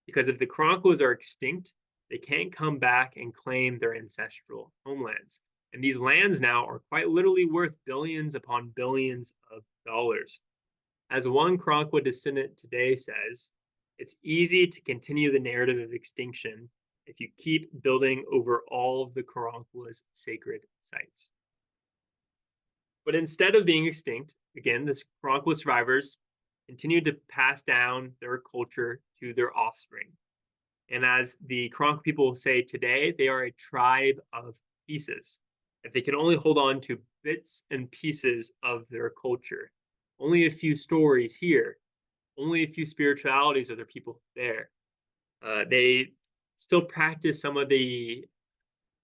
because if the Karankawas are extinct, they can't come back and claim their ancestral homelands. And these lands now are quite literally worth billions upon billions of dollars. As one Karankawa descendant today says, it's easy to continue the narrative of extinction if you keep building over all of the Karankawas sacred sites. But instead of being extinct, again, the Karankawa survivors continue to pass down their culture to their offspring. And as the Karankawa people say today, they are a tribe of pieces. If they can only hold on to bits and pieces of their culture, only a few stories here, only a few spiritualities of their people there. They still practice some of the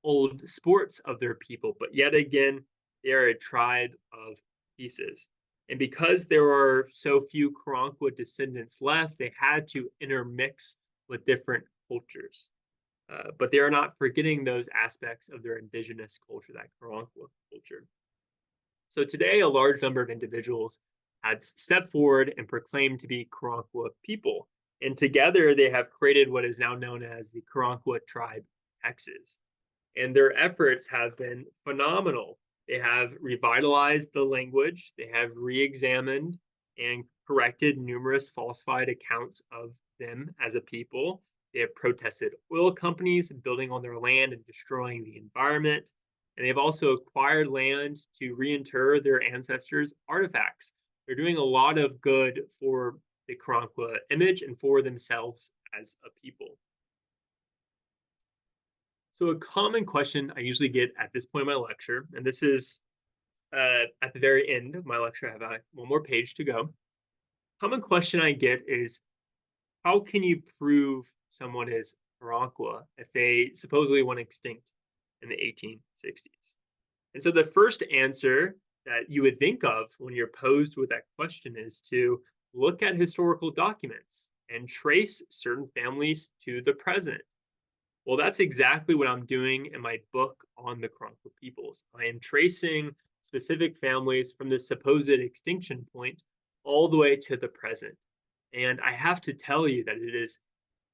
old sports of their people, but yet again, they are a tribe of pieces. And because there are so few Karankawa descendants left, they had to intermix with different cultures. But they are not forgetting those aspects of their indigenous culture, that Karankawa culture. So today, a large number of individuals had stepped forward and proclaimed to be Karankawa people. And together, they have created what is now known as the Karankawa Tribe, Texas. And their efforts have been phenomenal. They have revitalized the language, they have re-examined and corrected numerous falsified accounts of them as a people. They have protested oil companies building on their land and destroying the environment. And they've also acquired land to reinter their ancestors' artifacts. They're doing a lot of good for the Karankawa image and for themselves as a people. So a common question I usually get at this point in my lecture, and this is at the very end of my lecture, I have one more page to go. Common question I get is, how can you prove someone is Karankawa if they supposedly went extinct in the 1860s? And so the first answer that you would think of when you're posed with that question is to look at historical documents and trace certain families to the present. Well, that's exactly what I'm doing in my book on the Karankawa peoples. I am tracing specific families from the supposed extinction point all the way to the present. And I have to tell you that it is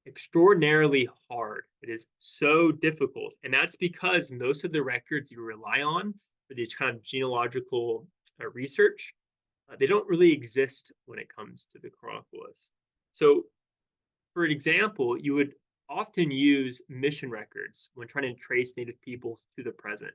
extraordinarily hard. It is so difficult. And that's because most of the records you rely on for these kind of genealogical research, they don't really exist when it comes to the Karankawas. So, for example, you would often use mission records when trying to trace Native peoples to the present.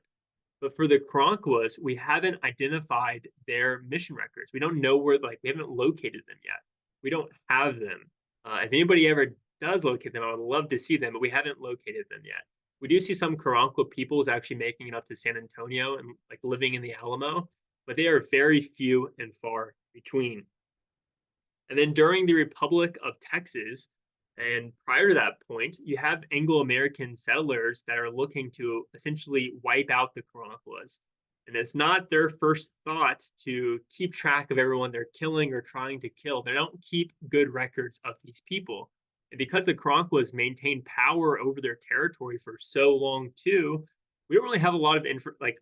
But for the Karankawas, we haven't identified their mission records. We don't know where, we haven't located them yet. We don't have them. If anybody ever does locate them, I would love to see them, but we haven't located them yet. We do see some Karankawa peoples actually making it up to San Antonio and living in the Alamo, but they are very few and far between. And then during the Republic of Texas, and prior to that point, you have Anglo-American settlers that are looking to essentially wipe out the Karankawas. And it's not their first thought to keep track of everyone they're killing or trying to kill. They don't keep good records of these people. And because the Karankawas maintained power over their territory for so long too, we don't really have a lot of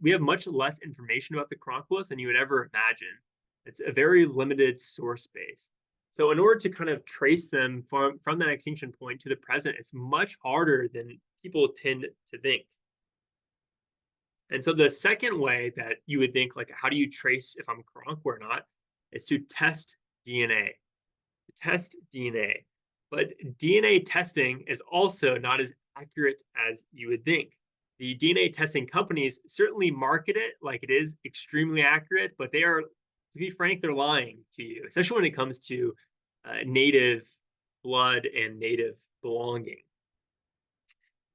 we have much less information about the Karankawas than you would ever imagine. It's a very limited source base. So in order to kind of trace them from that extinction point to the present, it's much harder than people tend to think. And so the second way that you would think, how do you trace if I'm Karankawa or not, is to test DNA. Test DNA. But DNA testing is also not as accurate as you would think. The DNA testing companies certainly market it like it is extremely accurate, but they are, to be frank, they're lying to you, especially when it comes to native blood and native belonging.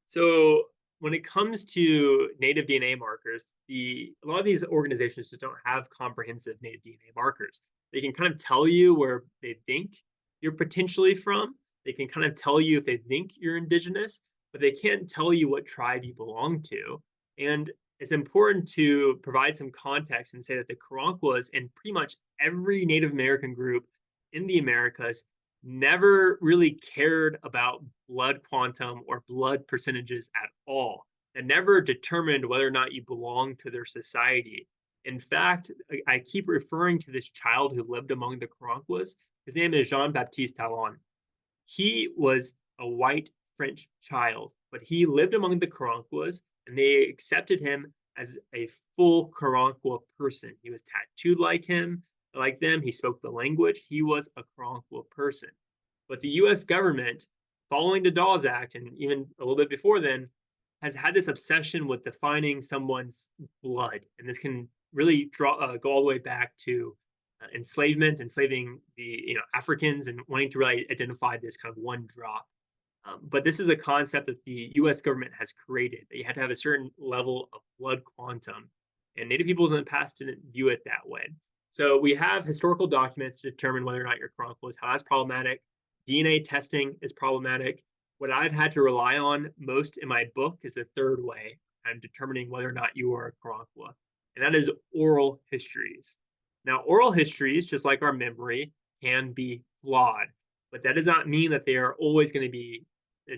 So when it comes to native DNA markers, a lot of these organizations just don't have comprehensive native DNA markers. They can kind of tell you where they think you're potentially from. They can kind of tell you if they think you're indigenous, but they can't tell you what tribe you belong to. And it's important to provide some context and say that the Karankawas and pretty much every Native American group in the Americas never really cared about blood quantum or blood percentages at all. They never determined whether or not you belong to their society. In fact, I keep referring to this child who lived among the Karankawas. His name is Jean-Baptiste Talon. He was a white French child, but he lived among the Karankawas, and they accepted him as a full Karankawa person. He was tattooed like them. He spoke the language. He was a Karankawa person. But the U.S. government following the Dawes Act, and even a little bit before then, has had this obsession with defining someone's blood. And this can really go all the way back to enslavement, enslaving the Africans, and wanting to really identify this kind of one drop. But this is a concept that the U.S. government has created. That you had to have a certain level of blood quantum, and Native peoples in the past didn't view it that way. So we have historical documents to determine whether or not your Karankawa is. How that's problematic. DNA testing is problematic. What I've had to rely on most in my book is the third way. I'm determining whether or not you are a Karankawa, and that is oral histories. Now, oral histories, just like our memory, can be flawed, but that does not mean that they are always going to be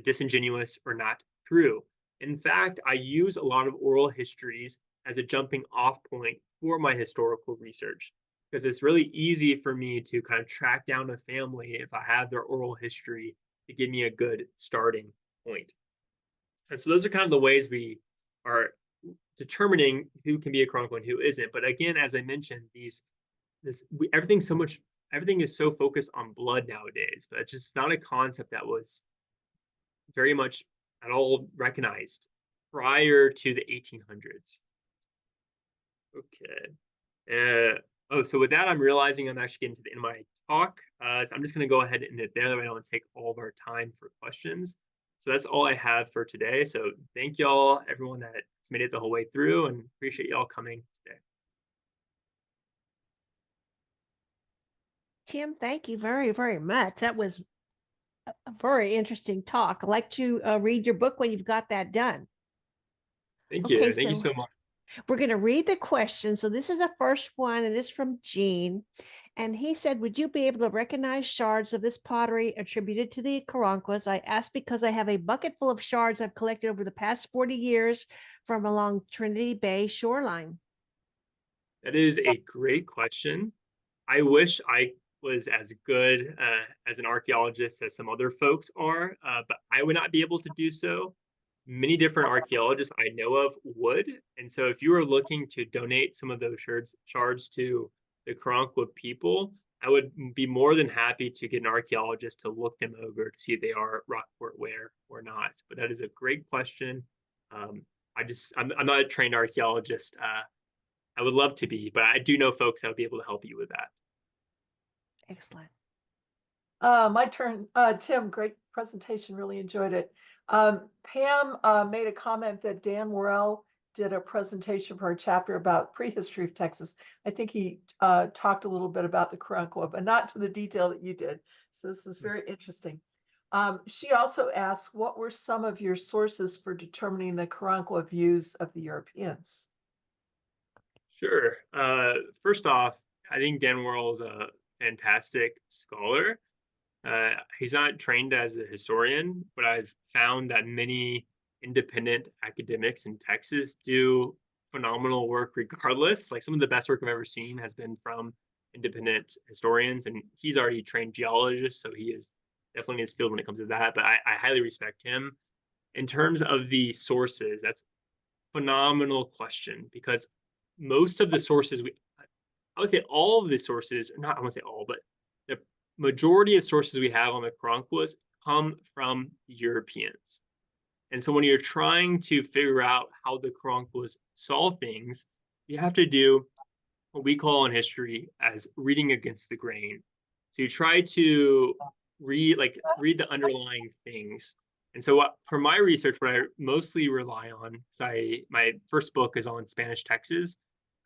disingenuous or not true. In fact, I use a lot of oral histories as a jumping off point for my historical research, because it's really easy for me to kind of track down a family if I have their oral history to give me a good starting point. And so those are kind of the ways we are determining who can be a Karankawa and who isn't. But again, as I mentioned, everything is so focused on blood nowadays, but it's just not a concept that was very much at all recognized prior to the 1800s. Okay. So with that, I'm realizing I'm actually getting to the end of my talk. So I'm just going to go ahead and end it there. That way I don't take all of our time for questions. So that's all I have for today. So thank y'all, everyone that's made it the whole way through, and appreciate y'all coming today. Tim, thank you very, very much. That was a very interesting talk. I'd like to read your book when you've got that done. Thank you. Okay, Thank you so much. We're going to read the question. So this is the first one, and it's from Gene. And he said, would you be able to recognize shards of this pottery attributed to the Karankawas? I asked because I have a bucket full of shards I've collected over the past 40 years from along Trinity Bay shoreline. That is a great question. I wish I was as good as an archaeologist as some other folks are, but I would not be able to do so. Many different archaeologists I know of would. And so if you are looking to donate some of those shards to the Karankawa people, I would be more than happy to get an archaeologist to look them over to see if they are Rockport ware or not. But that is a great question. I'm not a trained archaeologist. I would love to be, but I do know folks that would be able to help you with that. Excellent. My turn. Tim, great presentation. Really enjoyed it. Pam made a comment that Dan Worrell did a presentation for a chapter about prehistory of Texas. I think he talked a little bit about the Karankawa, but not to the detail that you did. So this is very interesting. She also asked, what were some of your sources for determining the Karankawa views of the Europeans? Sure. First off, I think Dan Worrell is a fantastic scholar. He's not trained as a historian, but I've found that many independent academics in Texas do phenomenal work regardless. Like some of the best work I've ever seen has been from independent historians, and he's already trained geologist, so he is definitely in his field when it comes to that, but I highly respect him. In terms of the sources, that's a phenomenal question, because most of the sources I would say all of the sources, not I won't say all, but the majority of sources we have on the Karankawas come from Europeans. And so when you're trying to figure out how the Karankawas saw things, you have to do what we call in history as reading against the grain. So you try to read the underlying things. And so for my research, what I mostly rely on, my first book is on Spanish Texas.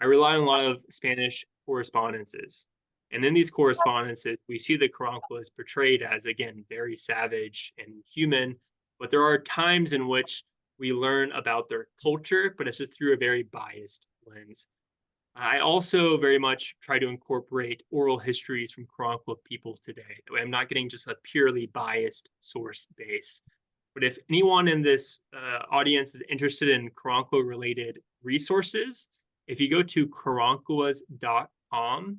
I rely on a lot of Spanish correspondences. And in these correspondences, we see the Karankawas portrayed as, again, very savage and human, but there are times in which we learn about their culture, but it's just through a very biased lens. I also very much try to incorporate oral histories from Karankawa peoples today. I'm not getting just a purely biased source base. But if anyone in this audience is interested in Karankawa-related resources, if you go to karankawas.com,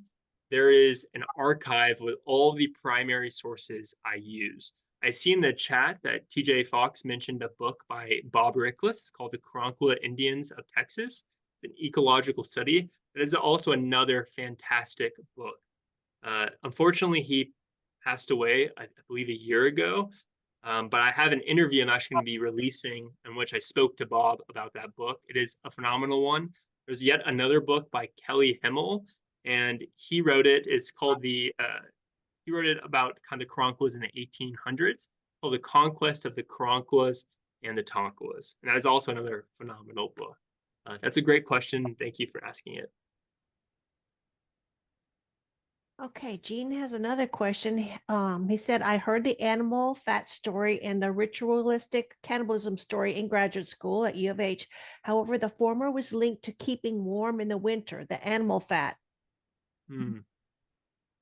there is an archive with all the primary sources I use. I see in the chat that TJ Fox mentioned a book by Bob Rickless. It's called The Karankawa Indians of Texas. It's an ecological study. It is also another fantastic book. Unfortunately, he passed away, I believe, a year ago. But I have an interview I'm actually going to be releasing in which I spoke to Bob about that book. It is a phenomenal one. There's yet another book by Kelly Himmel, and he wrote it. It's called he wrote it about kind of Karankawas in the 1800s, called The Conquest of the Karankawas and the Tonkawas. And that is also another phenomenal book. That's a great question. Thank you for asking it. Okay, Gene has another question. He said, I heard the animal fat story and the ritualistic cannibalism story in graduate school at U of H. However, the former was linked to keeping warm in the winter, the animal fat. Hmm.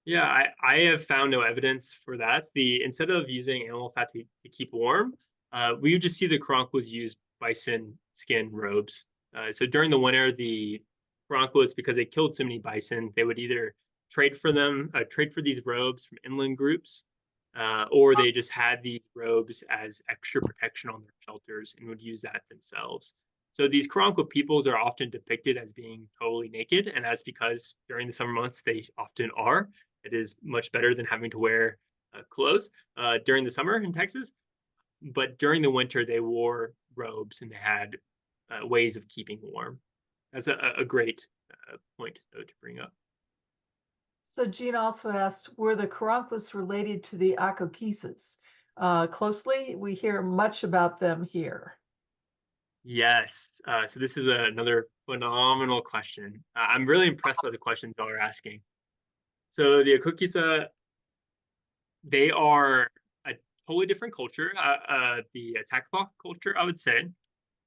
Yeah, I have found no evidence for that. Instead of using animal fat to keep warm, we would just see the Karankawas use bison skin robes. So during the winter, the Karankawas, because they killed so many bison, they would either trade for these robes from inland groups, or they just had these robes as extra protection on their shelters and would use that themselves. So these Karankawa peoples are often depicted as being totally naked, and that's because during the summer months they often are. It is much better than having to wear clothes during the summer in Texas. But during the winter, they wore robes and they had ways of keeping warm. That's a great point to bring up. So Jean also asked, were the Karankawas related to the Akokisas? Closely, we hear much about them here. Yes. So this is another phenomenal question. I'm really impressed by the questions y'all are asking. So the Akokisa, they are a totally different culture, the Takapak culture, I would say.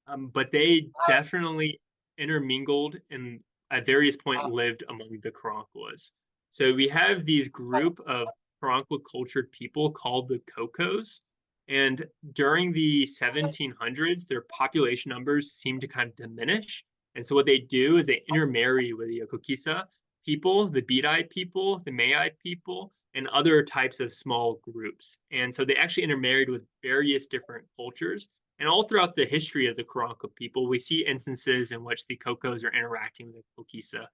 But they definitely intermingled and at various points lived among the Karankawas. So we have these group of Karankawa cultured people called the Kokos. And during the 1700s, their population numbers seem to kind of diminish. And so what they do is they intermarry with the Okokisa people, the Bidai people, the Mayai people, and other types of small groups. And so they actually intermarried with various different cultures. And all throughout the history of the Karankawa people, we see instances in which the Kokos are interacting with the Kokisa.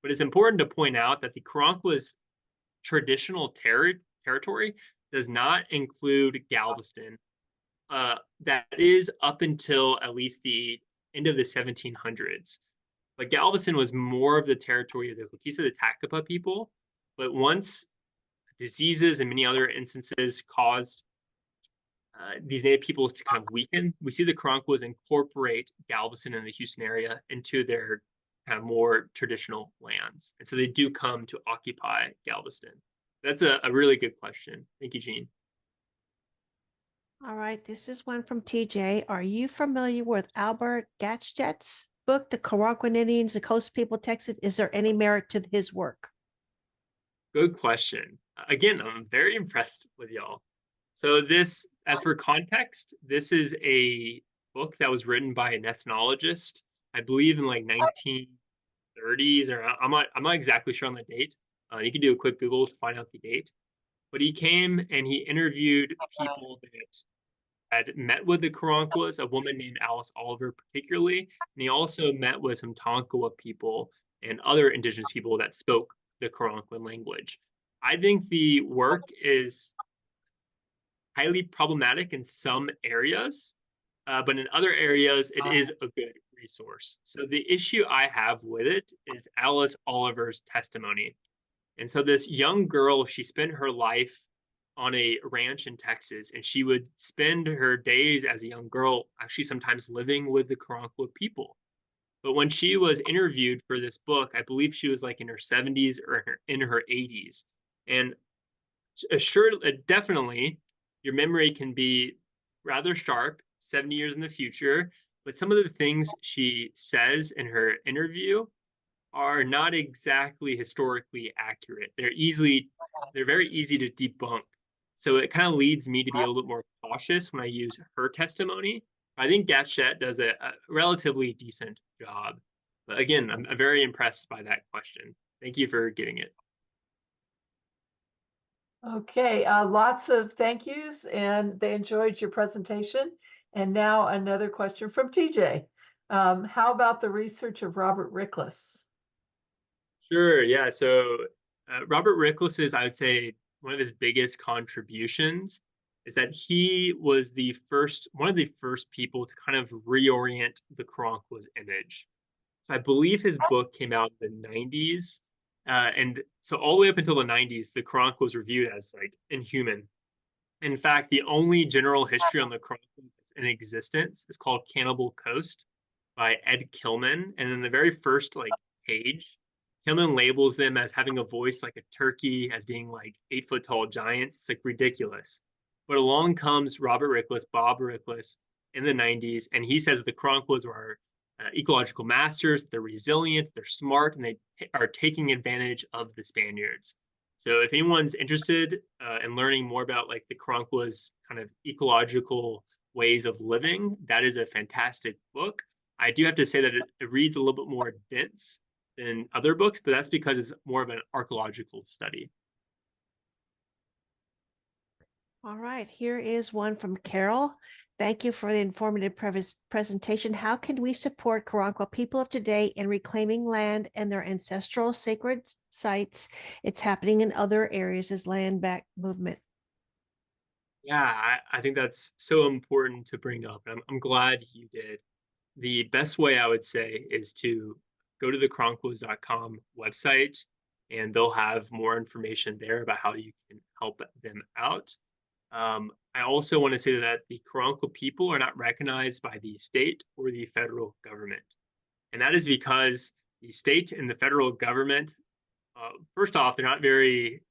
But it's important to point out that the Karankawa's traditional territory does not include Galveston. That is up until at least the end of the 1700s. But Galveston was more of the territory of the Kokisa, the Takapa people. But once diseases and many other instances caused these native peoples to kind of weaken, we see the Karankawas incorporate Galveston and the Houston area into their kind of more traditional lands. And so they do come to occupy Galveston. That's a really good question. Thank you, Gene. All right, this is one from TJ. Are you familiar with Albert Gatschet's book, The Karankawa Indians, the Coast People, Texas? Is there any merit to his work? Good question. Again, I'm very impressed with y'all. So this, as for context, this is a book that was written by an ethnologist, I believe in like 1930s, or I'm not exactly sure on the date. You can do a quick Google to find out the date. But he came and he interviewed people that had met with the Karankawas, a woman named Alice Oliver particularly, and he also met with some Tonkawa people and other indigenous people that spoke the Karankawa language. I think the work is highly problematic in some areas, but in other areas, it is a good resource. So the issue I have with it is Alice Oliver's testimony. And so this young girl, she spent her life on a ranch in Texas, and she would spend her days as a young girl actually sometimes living with the Karankawa people. But when she was interviewed for this book, I believe she was like in her 70s or in her 80s. And definitely, your memory can be rather sharp 70 years in the future, but some of the things she says in her interview are not exactly historically accurate. They're very easy to debunk. So it kind of leads me to be a little bit more cautious when I use her testimony. I think Gatschet does a relatively decent job. But again, I'm very impressed by that question. Thank you for getting it. Okay, lots of thank yous, and they enjoyed your presentation. And now another question from TJ. How about the research of Robert Rickless? Sure, yeah. So Robert Rickless is, I would say, one of his biggest contributions is that he was one of the first people to kind of reorient the Karankawas image. So I believe his book came out in the 90s. And so all the way up until the 90s, the Karankawas were viewed as like inhuman. In fact, the only general history on the Karankawas in existence is called Cannibal Coast by Ed Kilman. And in the very first like page, Kilman labels them as having a voice like a turkey, as being like 8 foot tall giants. It's like ridiculous. But along comes Bob Rickless in the 90s, and he says the Karankawas are ecological masters. They're resilient, they're smart, and they are taking advantage of the Spaniards. So if anyone's interested in learning more about like the Karankawas kind of ecological ways of living, that is a fantastic book. I do have to say that it reads a little bit more dense than other books, but that's because it's more of an archaeological study. All right, here is one from Carol. Thank you for the informative presentation. How can we support Karankawa people of today in reclaiming land and their ancestral sacred sites? It's happening in other areas as land back movement. Yeah, I think that's so important to bring up. I'm glad you did. The best way I would say is to go to the Karankawas.com website, and they'll have more information there about how you can help them out. I also want to say that the Karankawa people are not recognized by the state or the federal government. And that is because the state and the federal government, first off, they're not very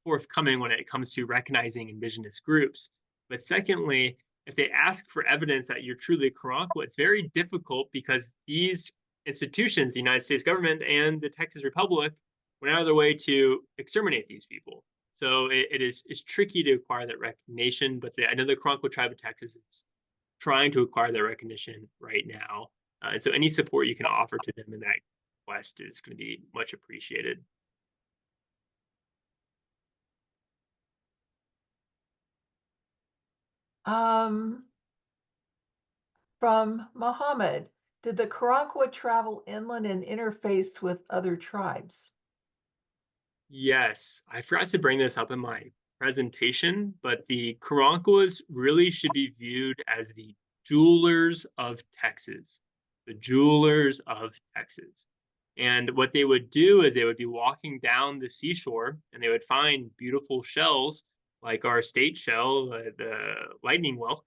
forthcoming when it comes to recognizing indigenous groups. But secondly, if they ask for evidence that you're truly Karankawa, it's very difficult because these institutions, the United States government and the Texas Republic, went out of their way to exterminate these people. So it's tricky to acquire that recognition, but I know the Karankawa tribe of Texas is trying to acquire that recognition right now. And so any support you can offer to them in that quest is going to be much appreciated. From Mohammed, did the Karankawa travel inland and interface with other tribes? Yes, I forgot to bring this up in my presentation, but the Karankawas really should be viewed as the jewelers of Texas, the jewelers of Texas. And what they would do is they would be walking down the seashore and they would find beautiful shells like our state shell, the lightning whelk,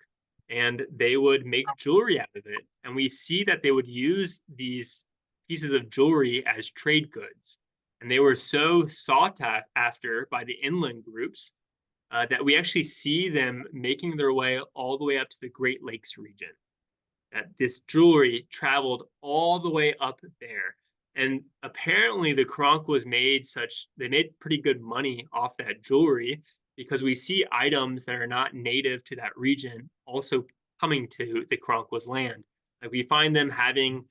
and they would make jewelry out of it. And we see that they would use these pieces of jewelry as trade goods. And they were so sought after by the inland groups that we actually see them making their way all the way up to the Great Lakes region. That this jewelry traveled all the way up there. And apparently the Karankawas they made pretty good money off that jewelry, because we see items that are not native to that region also coming to the Karankawas land. Like we find them having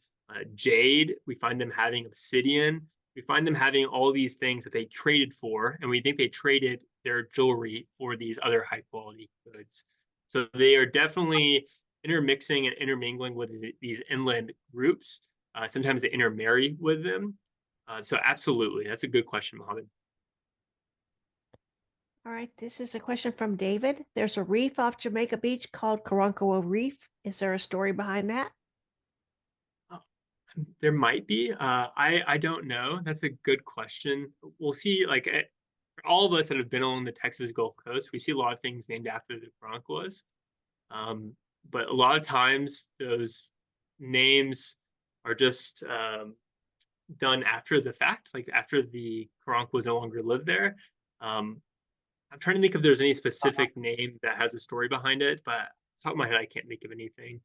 jade, we find them having obsidian, we find them having all these things that they traded for, and we think they traded their jewelry for these other high quality goods. So they are definitely intermixing and intermingling with these inland groups. Sometimes they intermarry with them. So absolutely, that's a good question, Mohammed. All right, this is a question from David. There's a reef off Jamaica Beach called Karankawa Reef. Is there a story behind that? There might be. I don't know. That's a good question. We'll see. Like all of us that have been on the Texas Gulf Coast, we see a lot of things named after the Karankawas. But a lot of times those names are just done after the fact, like after the Karankawas no longer live there. I'm trying to think if there's any specific name that has a story behind it, but off the top of my head, I can't think of anything.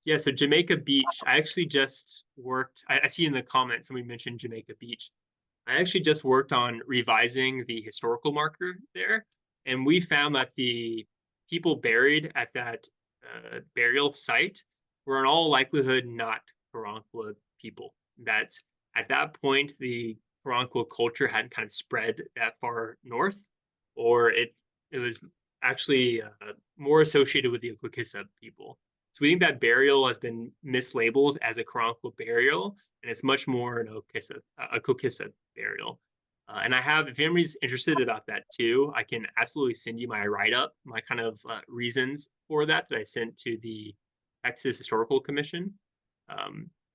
Yeah, so Jamaica Beach, I actually just worked, I see in the comments somebody mentioned Jamaica Beach. I actually just worked on revising the historical marker there, and we found that the people buried at that burial site were in all likelihood not Karankawa people. That at that point, the Karankawa culture hadn't kind of spread that far north, or it was actually more associated with the Okokisa people. So we think that burial has been mislabeled as a Karankawa burial, and it's much more an Okokisa burial. And I have, if anybody's interested about that too, I can absolutely send you my write-up, my kind of reasons for that I sent to the Texas Historical Commission. But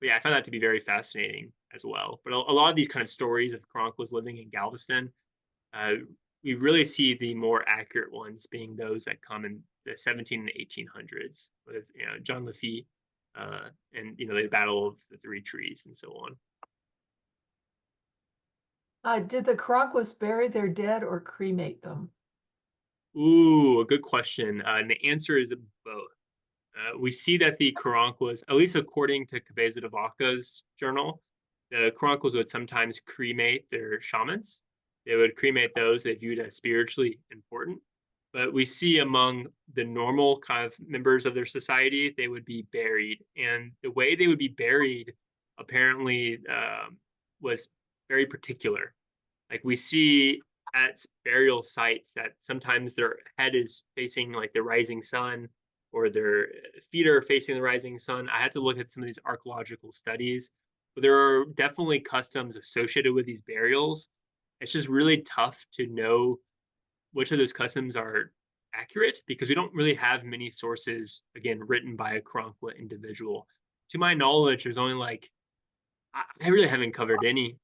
yeah, I found that to be very fascinating as well. But a lot of these kind of stories of Karankawas living in Galveston, uh, we really see the more accurate ones being those that come in the 17 and 1800s with John Lafitte and the Battle of the Three Trees and so on. Did the Karankawas bury their dead or cremate them? Ooh, a good question. And the answer is both. We see that the Karankawas, at least according to Cabeza de Vaca's journal, the Karankawas would sometimes cremate their shamans. They would cremate those they viewed as spiritually important. But we see among the normal kind of members of their society, they would be buried. And the way they would be buried apparently was very particular. Like we see at burial sites that sometimes their head is facing like the rising sun or their feet are facing the rising sun. I had to look at some of these archaeological studies, but there are definitely customs associated with these burials. It's just really tough to know which of those customs are accurate because we don't really have many sources, again, written by a Karankawa individual. To my knowledge, there's only like, I really haven't covered any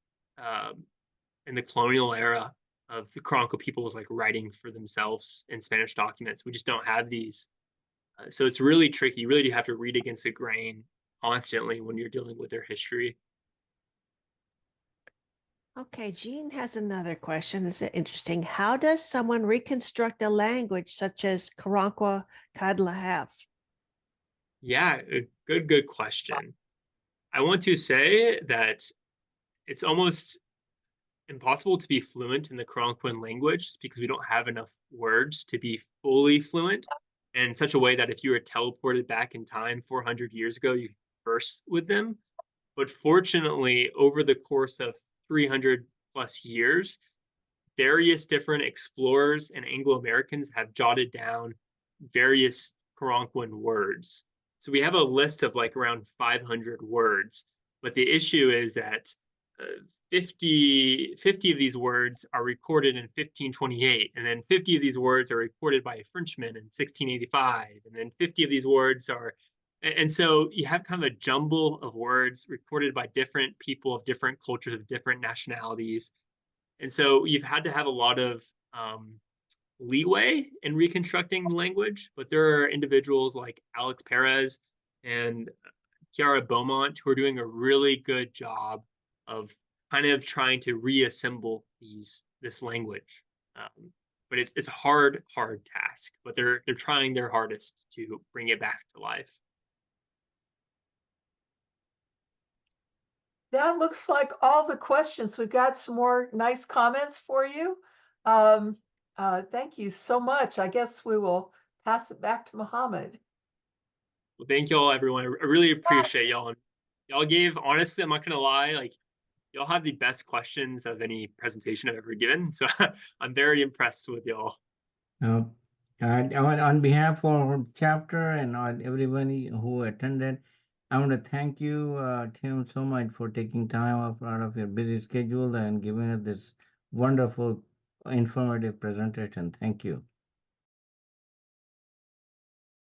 in the colonial era of the Karankawa peoples like writing for themselves in Spanish documents. We just don't have these. So it's really tricky. You really do have to read against the grain constantly when you're dealing with their history. Okay, Jean has another question. This is interesting. How does someone reconstruct a language such as Karankawa Kadlahav? Yeah, a good question. I want to say that it's almost impossible to be fluent in the Karankawan language just because we don't have enough words to be fully fluent in such a way that if you were teleported back in time 400 years ago, you could converse with them. But fortunately, over the course of 300 plus years, various different explorers and Anglo-Americans have jotted down various Karankawan words. So we have a list of like around 500 words. But the issue is that 50 of these words are recorded in 1528, and then 50 of these words are recorded by a Frenchman in 1685, and then 50 of these words are, and so you have kind of a jumble of words recorded by different people of different cultures, of different nationalities. And so you've had to have a lot of leeway in reconstructing the language, but there are individuals like Alex Perez and Kiara Beaumont who are doing a really good job of kind of trying to reassemble this language. But it's a hard task, but they're trying their hardest to bring it back to life. That looks like all the questions. We've got some more nice comments for you. Thank you so much. I guess we will pass it back to Mohammed. Well, thank you all, everyone. I really appreciate y'all. Y'all gave, honestly, I'm not gonna lie, like y'all have the best questions of any presentation I've ever given. So I'm very impressed with y'all. On behalf of our chapter and on everybody who attended, I want to thank you, Tim, so much for taking time out of your busy schedule and giving us this wonderful, informative presentation. Thank you.